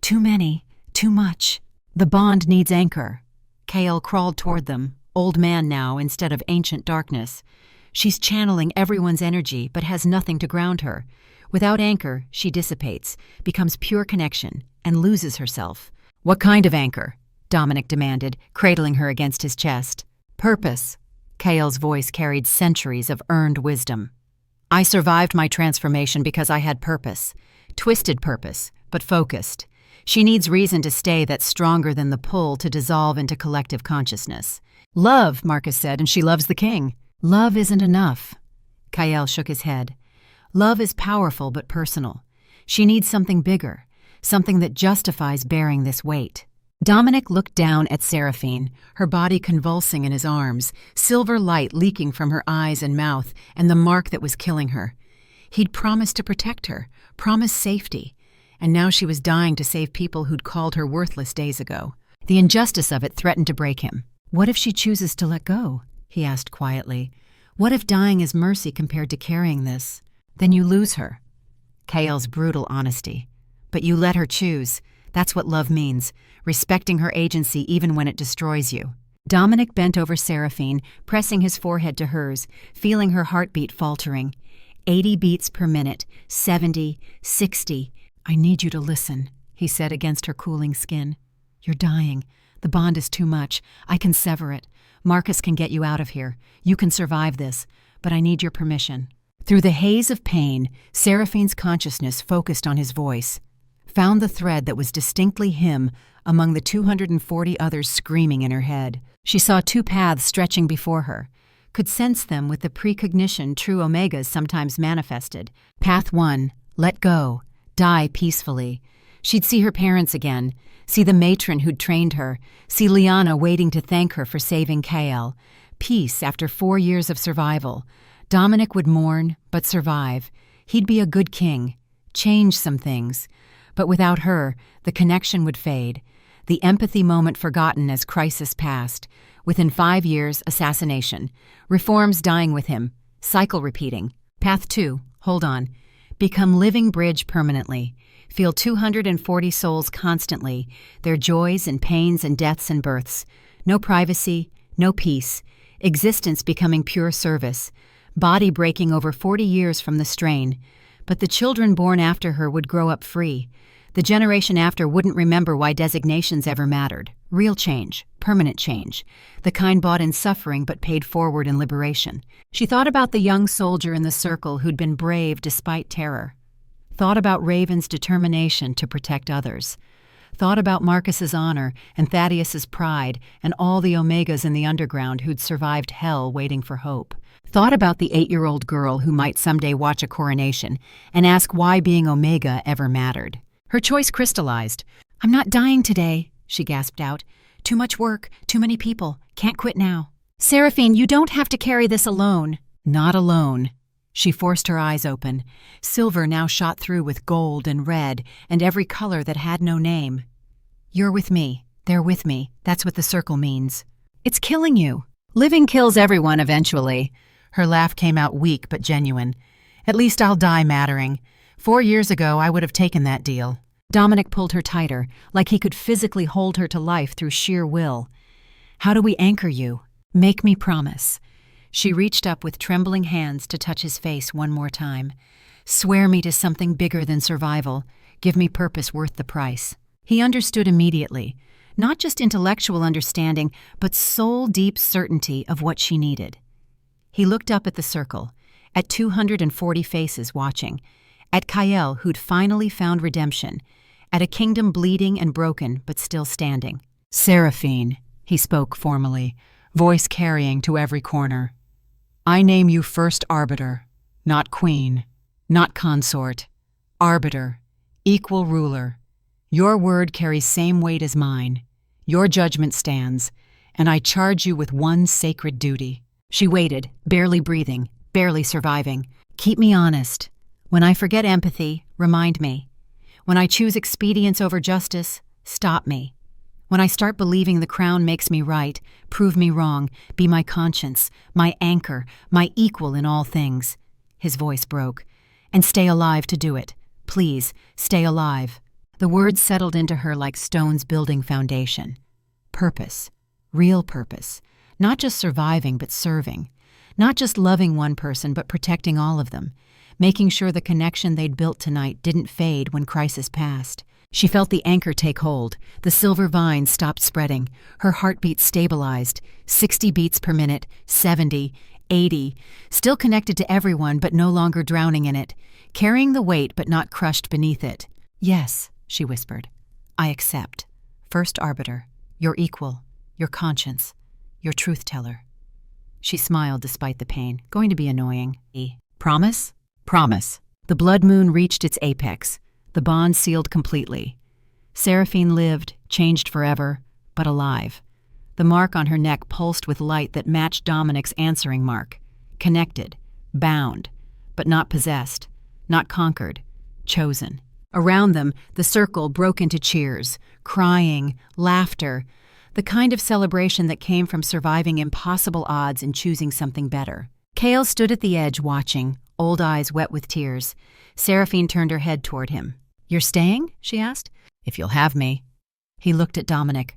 Too many, too much. The bond needs anchor. Kael crawled toward them, old man now instead of ancient darkness. She's channeling everyone's energy but has nothing to ground her. Without anchor, she dissipates, becomes pure connection, and loses herself. "What kind of anchor?" Dominic demanded, cradling her against his chest. "Purpose." Kael's voice carried centuries of earned wisdom. "I survived my transformation because I had purpose. Twisted purpose, but focused. She needs reason to stay that's stronger than the pull to dissolve into collective consciousness." "Love," Marcus said, "and she loves the king." "Love isn't enough." Kael shook his head. "Love is powerful but personal. She needs something bigger, something that justifies bearing this weight." Dominic looked down at Seraphine, her body convulsing in his arms, silver light leaking from her eyes and mouth, and the mark that was killing her. He'd promised to protect her, promised safety, and now she was dying to save people who'd called her worthless days ago. The injustice of it threatened to break him. "What if she chooses to let go?" he asked quietly. "What if dying is mercy compared to carrying this? Then you lose her." Kael's brutal honesty. "But you let her choose. That's what love means, respecting her agency even when it destroys you." Dominic bent over Seraphine, pressing his forehead to hers, feeling her heartbeat faltering. 80 beats per minute, 70, 60. "I need you to listen," he said against her cooling skin. "You're dying. The bond is too much. I can sever it. Marcus can get you out of here. You can survive this, but I need your permission." Through the haze of pain, Seraphine's consciousness focused on his voice, found the thread that was distinctly him among the 240 others screaming in her head. She saw two paths stretching before her, could sense them with the precognition true Omegas sometimes manifested. Path 1, let go, die peacefully. She'd see her parents again, see the matron who'd trained her, see Liana waiting to thank her for saving Kael. Peace after 4 years of survival. Dominic would mourn, but survive. He'd be a good king, change some things. But without her, the connection would fade. The empathy moment forgotten as crisis passed. Within 5 years, assassination. Reforms dying with him. Cycle repeating. Path 2, hold on. Become living bridge permanently. Feel 240 souls constantly, their joys and pains and deaths and births. No privacy, no peace. Existence becoming pure service. Body breaking over 40 years from the strain. But the children born after her would grow up free. The generation after wouldn't remember why designations ever mattered. Real change, permanent change. The kind bought in suffering but paid forward in liberation. She thought about the young soldier in the circle who'd been brave despite terror. Thought about Raven's determination to protect others. Thought about Marcus's honor and Thaddeus's pride and all the Omegas in the underground who'd survived hell waiting for hope. Thought about the 8-year-old girl who might someday watch a coronation and ask why being Omega ever mattered. Her choice crystallized. "I'm not dying today," she gasped out. "Too much work, too many people. Can't quit now." "Seraphine, you don't have to carry this alone." "Not alone." She forced her eyes open. Silver now shot through with gold and red and every color that had no name. "You're with me. They're with me. That's what the circle means." "It's killing you." "Living kills everyone eventually." Her laugh came out weak but genuine. At least I'll die mattering. 4 years ago, I would have taken that deal. Dominic pulled her tighter, like he could physically hold her to life through sheer will. How do we anchor you? Make me promise. She reached up with trembling hands to touch his face one more time. Swear me to something bigger than survival. Give me purpose worth the price. He understood immediately. Not just intellectual understanding, but soul-deep certainty of what she needed. He looked up at the circle, at 240 faces watching, at Kael, who'd finally found redemption, at a kingdom bleeding and broken but still standing. Seraphine, he spoke formally, voice carrying to every corner. I name you first arbiter, not queen, not consort. Arbiter, equal ruler. Your word carries same weight as mine. Your judgment stands, and I charge you with one sacred duty. She waited, barely breathing, barely surviving. Keep me honest. When I forget empathy, remind me. When I choose expedience over justice, stop me. When I start believing the crown makes me right, prove me wrong, be my conscience, my anchor, my equal in all things. His voice broke. And stay alive to do it. Please, stay alive. The words settled into her like stones building foundation. Purpose. Real purpose. Not just surviving, but serving. Not just loving one person, but protecting all of them. Making sure the connection they'd built tonight didn't fade when crisis passed. She felt the anchor take hold. The silver vines stopped spreading. Her heartbeat stabilized. 60 beats per minute, 70, 80. Still connected to everyone, but no longer drowning in it. Carrying the weight, but not crushed beneath it. Yes, she whispered. I accept. First arbiter. Your equal. Your conscience. Your truth teller. She smiled despite the pain. Going to be annoying. Promise? Promise. The blood moon reached its apex. The bond sealed completely. Seraphine lived, changed forever, but alive. The mark on her neck pulsed with light that matched Dominic's answering mark. Connected, bound, but not possessed, not conquered, chosen. Around them, the circle broke into cheers, crying, laughter, the kind of celebration that came from surviving impossible odds and choosing something better. Kael stood at the edge watching, old eyes wet with tears. Seraphine turned her head toward him. You're staying? She asked. If you'll have me. He looked at Dominic.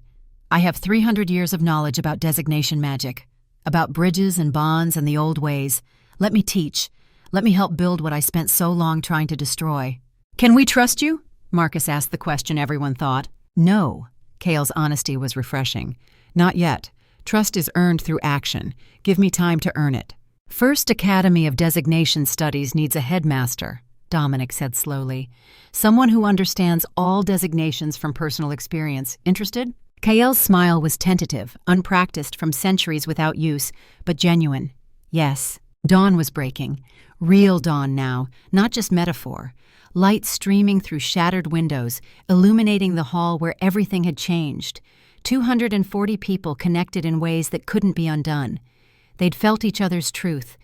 I have 300 years of knowledge about designation magic, about bridges and bonds and the old ways. Let me teach. Let me help build what I spent so long trying to destroy. Can we trust you? Marcus asked the question everyone thought. No. Kael's honesty was refreshing. Not yet. Trust is earned through action. Give me time to earn it. First Academy of Designation Studies needs a headmaster, Dominic said slowly. Someone who understands all designations from personal experience. Interested? Kael's smile was tentative, unpracticed from centuries without use, but genuine. Yes. Dawn was breaking. Real dawn now, not just metaphor. Light streaming through shattered windows, illuminating the hall where everything had changed. 240 people connected in ways that couldn't be undone. They'd felt each other's truth.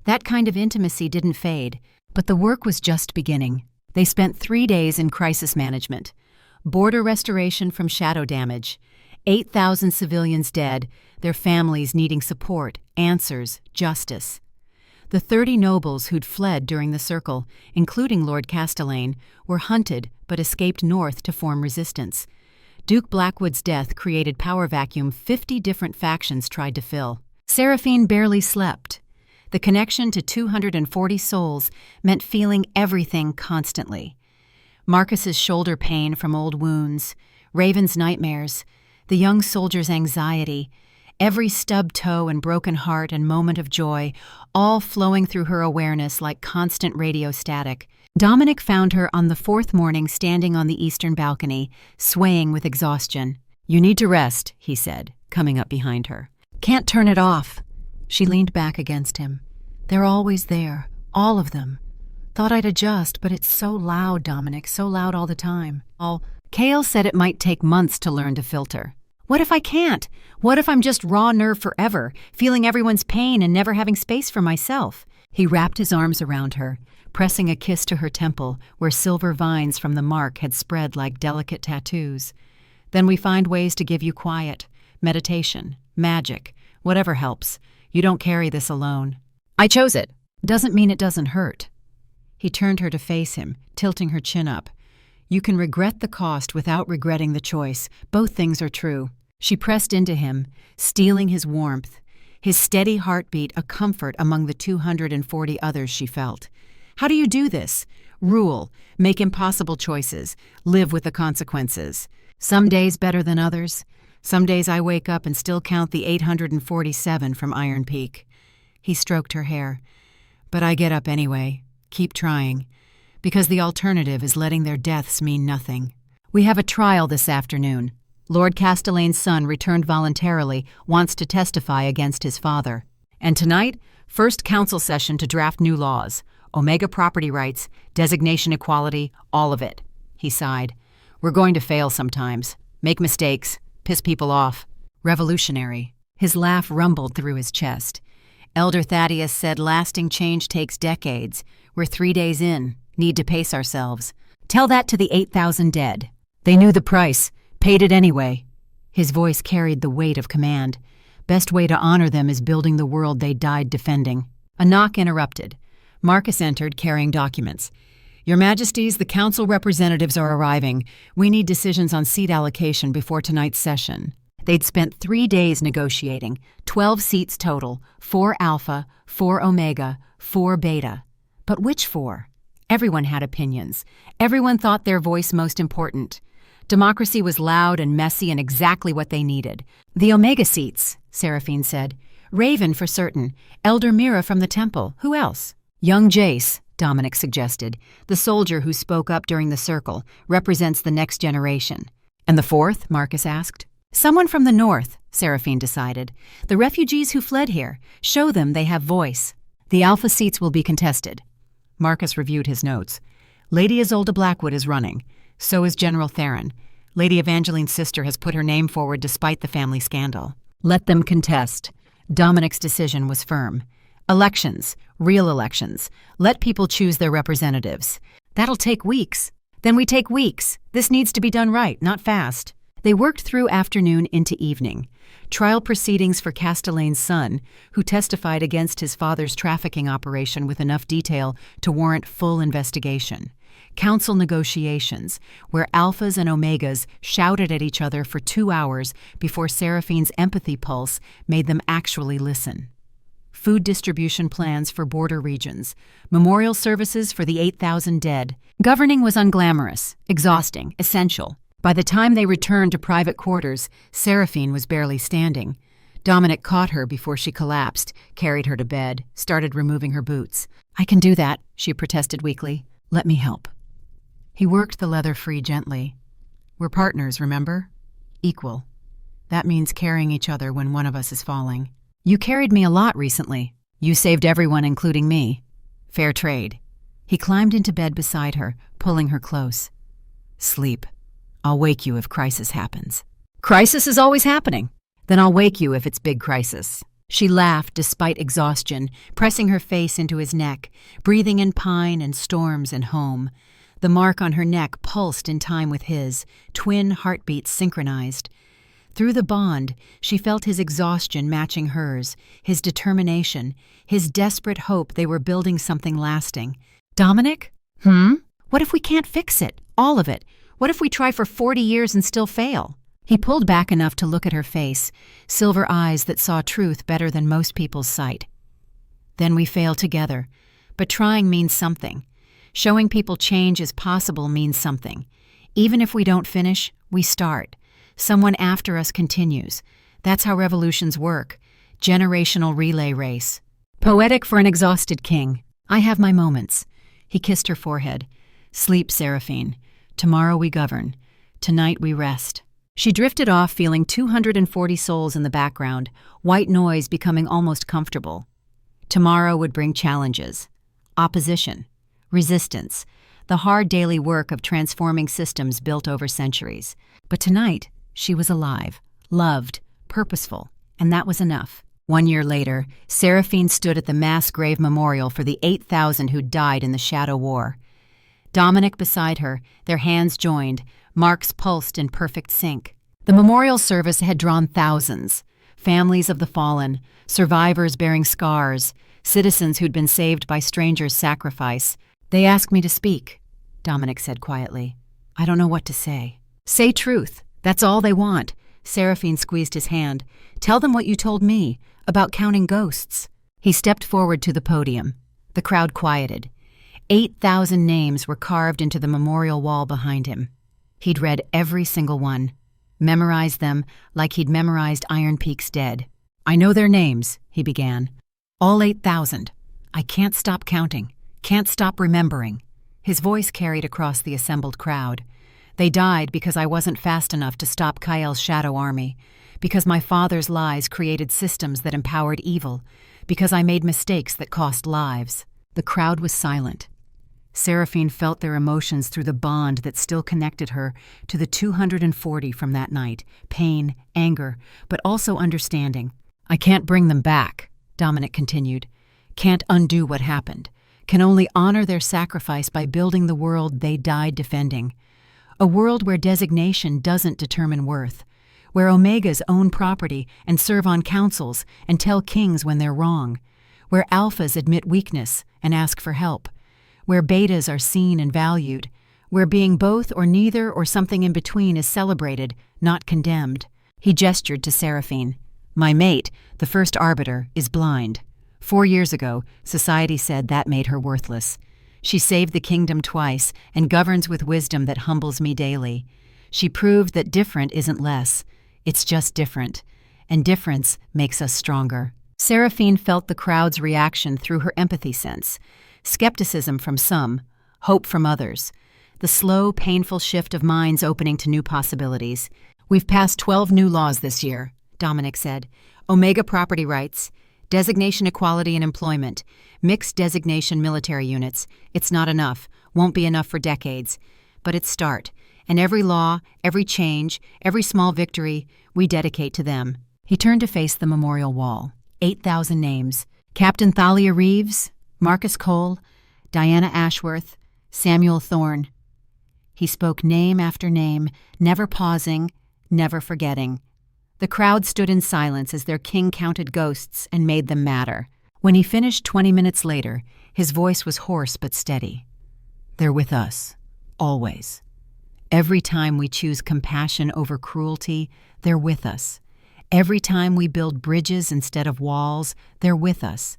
That kind of intimacy didn't fade, but the work was just beginning. They spent 3 days in crisis management. Border restoration from shadow damage. 8,000 civilians dead, their families needing support, answers, justice. The 30 nobles who'd fled during the circle, including Lord Castellane, were hunted but escaped north to form resistance. Duke Blackwood's death created power vacuum 50 different factions tried to fill. Seraphine barely slept. The connection to 240 souls meant feeling everything constantly. Marcus's shoulder pain from old wounds, Raven's nightmares, the young soldier's anxiety, every stubbed toe and broken heart and moment of joy, all flowing through her awareness like constant radio static. Dominic found her on the 4th morning standing on the eastern balcony, swaying with exhaustion. You need to rest, he said, coming up behind her. Can't turn it off. She leaned back against him. They're always there, all of them. Thought I'd adjust, but it's so loud, Dominic, so loud all the time. Kael said it might take months to learn to filter. What if I can't? What if I'm just raw nerve forever, feeling everyone's pain and never having space for myself? He wrapped his arms around her, pressing a kiss to her temple where silver vines from the mark had spread like delicate tattoos. Then we find ways to give you quiet, meditation, magic, whatever helps. You don't carry this alone. I chose it. Doesn't mean it doesn't hurt. He turned her to face him, tilting her chin up. You can regret the cost without regretting the choice. Both things are true. She pressed into him, stealing his warmth, his steady heartbeat a comfort among the 240 others she felt. How do you do this? Rule, make impossible choices, live with the consequences. Some days better than others. Some days I wake up and still count the 847 from Iron Peak. He stroked her hair. But I get up anyway. Keep trying. Because the alternative is letting their deaths mean nothing. We have a trial this afternoon. Lord Castellane's son returned voluntarily, wants to testify against his father. And tonight, first council session to draft new laws. Omega property rights, designation equality, all of it. He sighed. We're going to fail sometimes. Make mistakes. Piss people off. Revolutionary. His laugh rumbled through his chest. Elder Thaddeus said lasting change takes decades. We're 3 days in. Need to pace ourselves. Tell that to the 8,000 dead. They knew the price. Paid it anyway. His voice carried the weight of command. Best way to honor them is building the world they died defending. A knock interrupted. Marcus entered, carrying documents. Your Majesties, the council representatives are arriving. We need decisions on seat allocation before tonight's session. They'd spent 3 days negotiating. 12 seats total. 4 Alpha, 4 Omega, 4 Beta. But which 4? Everyone had opinions. Everyone thought their voice most important. Democracy was loud and messy and exactly what they needed. The Omega seats, Seraphine said. Raven for certain. Elder Mira from the temple. Who else? Young Jace, Dominic suggested. The soldier who spoke up during the circle. Represents the next generation. And the 4th? Marcus asked. Someone from the north, Seraphine decided. The refugees who fled here. Show them they have voice. The Alpha seats will be contested. Marcus reviewed his notes. Lady Isolde Blackwood is running. So is General Theron. Lady Evangeline's sister has put her name forward despite the family scandal. Let them contest. Dominic's decision was firm. Elections. Real elections. Let people choose their representatives. That'll take weeks. Then we take weeks. This needs to be done right, not fast. They worked through afternoon into evening. Trial proceedings for Castellane's son, who testified against his father's trafficking operation with enough detail to warrant full investigation. Council negotiations, where Alphas and Omegas shouted at each other for 2 hours before Seraphine's empathy pulse made them actually listen. Food distribution plans for border regions. Memorial services for the 8,000 dead. Governing was unglamorous, exhausting, essential. By the time they returned to private quarters, Seraphine was barely standing. Dominic caught her before she collapsed, carried her to bed, started removing her boots. I can do that, she protested weakly. Let me help. He worked the leather free gently. We're partners, remember? Equal. That means carrying each other when one of us is falling. You carried me a lot recently. You saved everyone, including me. Fair trade. He climbed into bed beside her, pulling her close. Sleep. I'll wake you if crisis happens. Crisis is always happening. Then I'll wake you if it's big crisis. She laughed despite exhaustion, pressing her face into his neck, breathing in pine and storms and home. The mark on her neck pulsed in time with his, twin heartbeats synchronized. Through the bond, she felt his exhaustion matching hers, his determination, his desperate hope they were building something lasting. Dominic? What if we can't fix it? All of it? What if we try for 40 years and still fail? He pulled back enough to look at her face, silver eyes that saw truth better than most people's sight. Then we fail together. But trying means something. Showing people change is possible means something. Even if we don't finish, we start. Someone after us continues. That's how revolutions work. Generational relay race. Poetic for an exhausted king. I have my moments. He kissed her forehead. Sleep, Seraphine. Tomorrow we govern. Tonight we rest. She drifted off, feeling 240 souls in the background, white noise becoming almost comfortable. Tomorrow would bring challenges. Opposition. Resistance. The hard daily work of transforming systems built over centuries. But tonight, she was alive, loved, purposeful, and that was enough. 1 year later, Seraphine stood at the mass grave memorial for the 8,000 who died in the Shadow War. Dominic beside her, their hands joined, marks pulsed in perfect sync. The memorial service had drawn thousands. Families of the fallen, survivors bearing scars, citizens who'd been saved by strangers' sacrifice. They ask me to speak, Dominic said quietly. I don't know what to say. Say truth. That's all they want. Seraphine squeezed his hand. Tell them what you told me, about counting ghosts. He stepped forward to the podium. The crowd quieted. 8,000 names were carved into the memorial wall behind him. He'd read every single one, memorized them like he'd memorized Iron Peak's dead. I know their names, he began. All 8,000. I can't stop counting, can't stop remembering. His voice carried across the assembled crowd. They died because I wasn't fast enough to stop Kael's shadow army, because my father's lies created systems that empowered evil, because I made mistakes that cost lives. The crowd was silent. Seraphine felt their emotions through the bond that still connected her to the 240 from that night, pain, anger, but also understanding. I can't bring them back, Dominic continued. Can't undo what happened. Can only honor their sacrifice by building the world they died defending. A world where designation doesn't determine worth, where Omegas own property and serve on councils and tell kings when they're wrong, where alphas admit weakness and ask for help, where betas are seen and valued, where being both or neither or something in between is celebrated, not condemned. He gestured to Seraphine. My mate, the first arbiter, is blind. 4 years ago, society said that made her worthless. She saved the kingdom twice and governs with wisdom that humbles me daily. She proved that different isn't less. It's just different. And difference makes us stronger. Seraphine felt the crowd's reaction through her empathy sense. Skepticism from some, hope from others. The slow, painful shift of minds opening to new possibilities. We've passed 12 new laws this year, Dominic said. Omega property rights, designation equality in employment, mixed designation military units. It's not enough, won't be enough for decades. But it's start, and every law, every change, every small victory, we dedicate to them. He turned to face the memorial wall. 8,000 names. Captain Thalia Reeves, Marcus Cole, Diana Ashworth, Samuel Thorne. He spoke name after name, never pausing, never forgetting. The crowd stood in silence as their king counted ghosts and made them matter. When he finished 20 minutes later, his voice was hoarse but steady. They're with us, always. Every time we choose compassion over cruelty, they're with us. Every time we build bridges instead of walls, they're with us.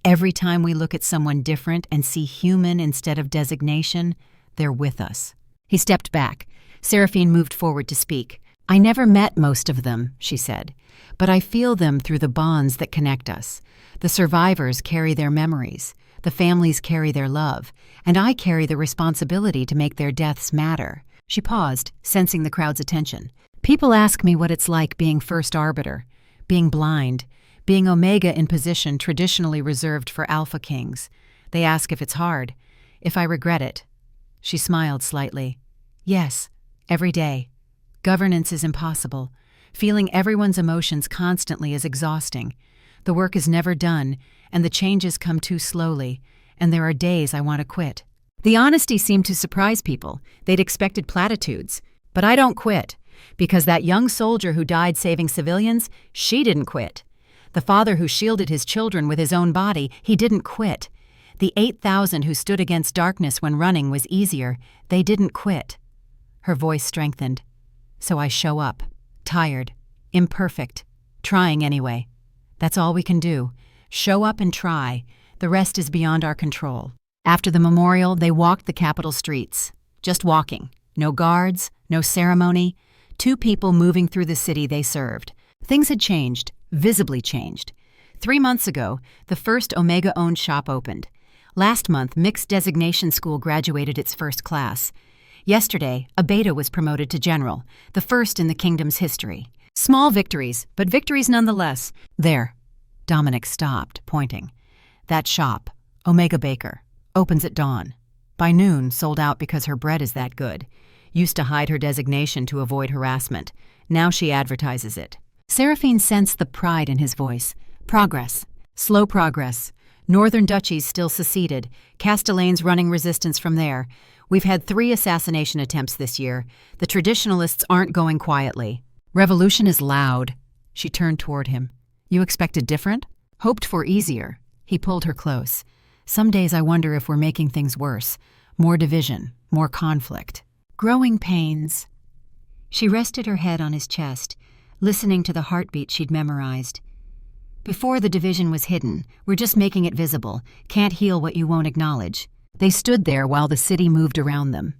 Every time we look at someone different and see human instead of designation, they're with us. He stepped back. Seraphine moved forward to speak. I never met most of them, she said, but I feel them through the bonds that connect us. The survivors carry their memories, the families carry their love, and I carry the responsibility to make their deaths matter. She paused, sensing the crowd's attention. People ask me what it's like being first arbiter, being blind, being Omega in position traditionally reserved for Alpha Kings. They ask if it's hard, if I regret it. She smiled slightly. Yes, every day. Governance is impossible. Feeling everyone's emotions constantly is exhausting. The work is never done, and the changes come too slowly, and there are days I want to quit. The honesty seemed to surprise people. They'd expected platitudes. But I don't quit, because that young soldier who died saving civilians, she didn't quit. The father who shielded his children with his own body, he didn't quit. The 8,000 who stood against darkness when running was easier, they didn't quit. Her voice strengthened. So I show up, tired, imperfect, trying anyway. That's all we can do. Show up and try. The rest is beyond our control. After the memorial, they walked the capital streets. Just walking. No guards, no ceremony. 2 people moving through the city they served. Things had changed, visibly changed. 3 months ago, the first Omega-owned shop opened. Last month, Mixed Designation School graduated its first class. Yesterday, a beta was promoted to general, the first in the kingdom's history. Small victories, but victories nonetheless. There. Dominic stopped, pointing. That shop, Omega Baker, opens at dawn. By noon, sold out because her bread is that good. Used to hide her designation to avoid harassment. Now she advertises it. Seraphine sensed the pride in his voice. Progress. Slow progress. Northern duchies still seceded. Castellanes running resistance from there. We've had 3 assassination attempts this year. The traditionalists aren't going quietly. Revolution is loud. She turned toward him. You expected different? Hoped for easier. He pulled her close. Some days I wonder if we're making things worse. More division, more conflict. Growing pains. She rested her head on his chest, listening to the heartbeat she'd memorized. Before the division was hidden, we're just making it visible. Can't heal what you won't acknowledge. They stood there while the city moved around them.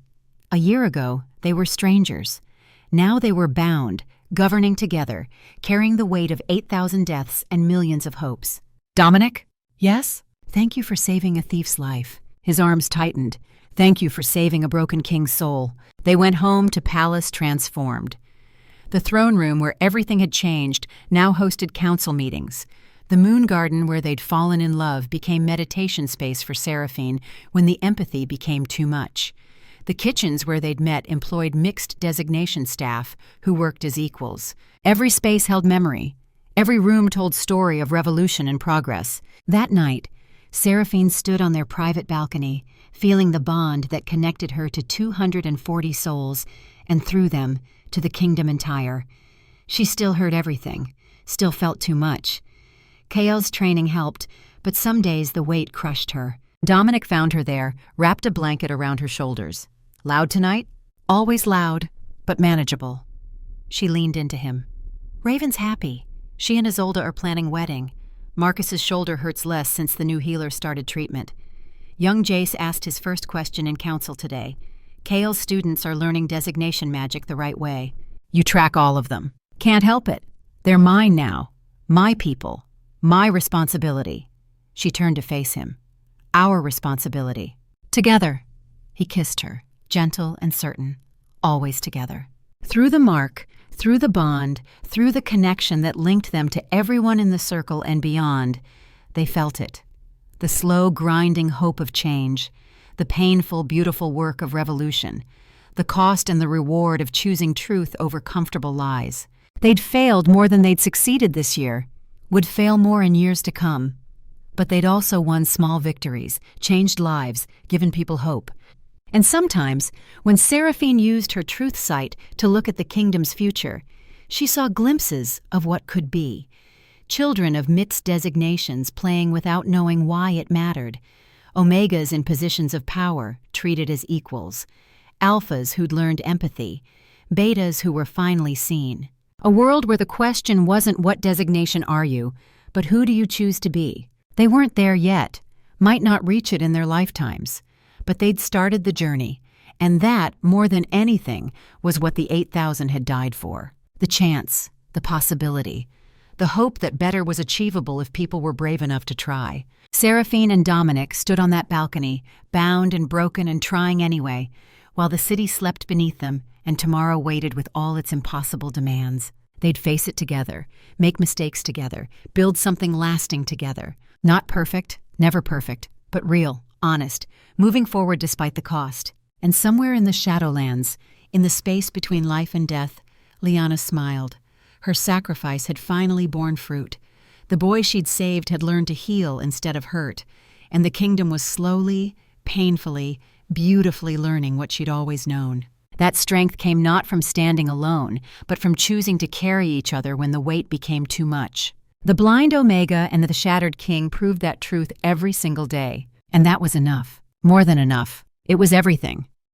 A year ago, they were strangers. Now they were bound, governing together, carrying the weight of 8,000 deaths and millions of hopes. Dominic? Yes? Thank you for saving a thief's life. His arms tightened. Thank you for saving a broken king's soul. They went home to palace transformed. The throne room where everything had changed now hosted council meetings. The moon garden where they'd fallen in love became meditation space for Seraphine when the empathy became too much. The kitchens where they'd met employed mixed designation staff who worked as equals. Every space held memory. Every room told story of revolution and progress. That night, Seraphine stood on their private balcony, feeling the bond that connected her to 240 souls, and through them, to the kingdom entire. She still heard everything, still felt too much. Kael's training helped, but some days the weight crushed her. Dominic found her there, wrapped a blanket around her shoulders. Loud tonight? Always loud, but manageable. She leaned into him. Raven's happy. She and Isolde are planning wedding. Marcus's shoulder hurts less since the new healer started treatment. Young Jace asked his first question in council today. Kael's students are learning designation magic the right way. You track all of them. Can't help it. They're mine now. My people. My responsibility. She turned to face him. Our responsibility. Together. He kissed her, gentle and certain, always together. Through the mark, through the bond, through the connection that linked them to everyone in the circle and beyond, they felt it. The slow, grinding hope of change, the painful, beautiful work of revolution, the cost and the reward of choosing truth over comfortable lies. They'd failed more than they'd succeeded this year, would fail more in years to come. But they'd also won small victories, changed lives, given people hope. And sometimes, when Seraphine used her truth sight to look at the kingdom's future, she saw glimpses of what could be. Children of mixed designations playing without knowing why it mattered. Omegas in positions of power, treated as equals. Alphas who'd learned empathy. Betas who were finally seen. A world where the question wasn't what designation are you, but who do you choose to be? They weren't there yet, might not reach it in their lifetimes. But they'd started the journey, and that, more than anything, was what the 8,000 had died for. The chance, the possibility, the hope that better was achievable if people were brave enough to try. Seraphine and Dominic stood on that balcony, bound and broken and trying anyway, while the city slept beneath them and tomorrow waited with all its impossible demands. They'd face it together, make mistakes together, build something lasting together. Not perfect, never perfect, but real, honest, moving forward despite the cost. And somewhere in the Shadowlands, in the space between life and death, Liana smiled. Her sacrifice had finally borne fruit. The boy she'd saved had learned to heal instead of hurt, and the kingdom was slowly, painfully, beautifully learning what she'd always known. That strength came not from standing alone, but from choosing to carry each other when the weight became too much. The blind Omega and the shattered king proved that truth every single day. And that was enough. More than enough. It was everything.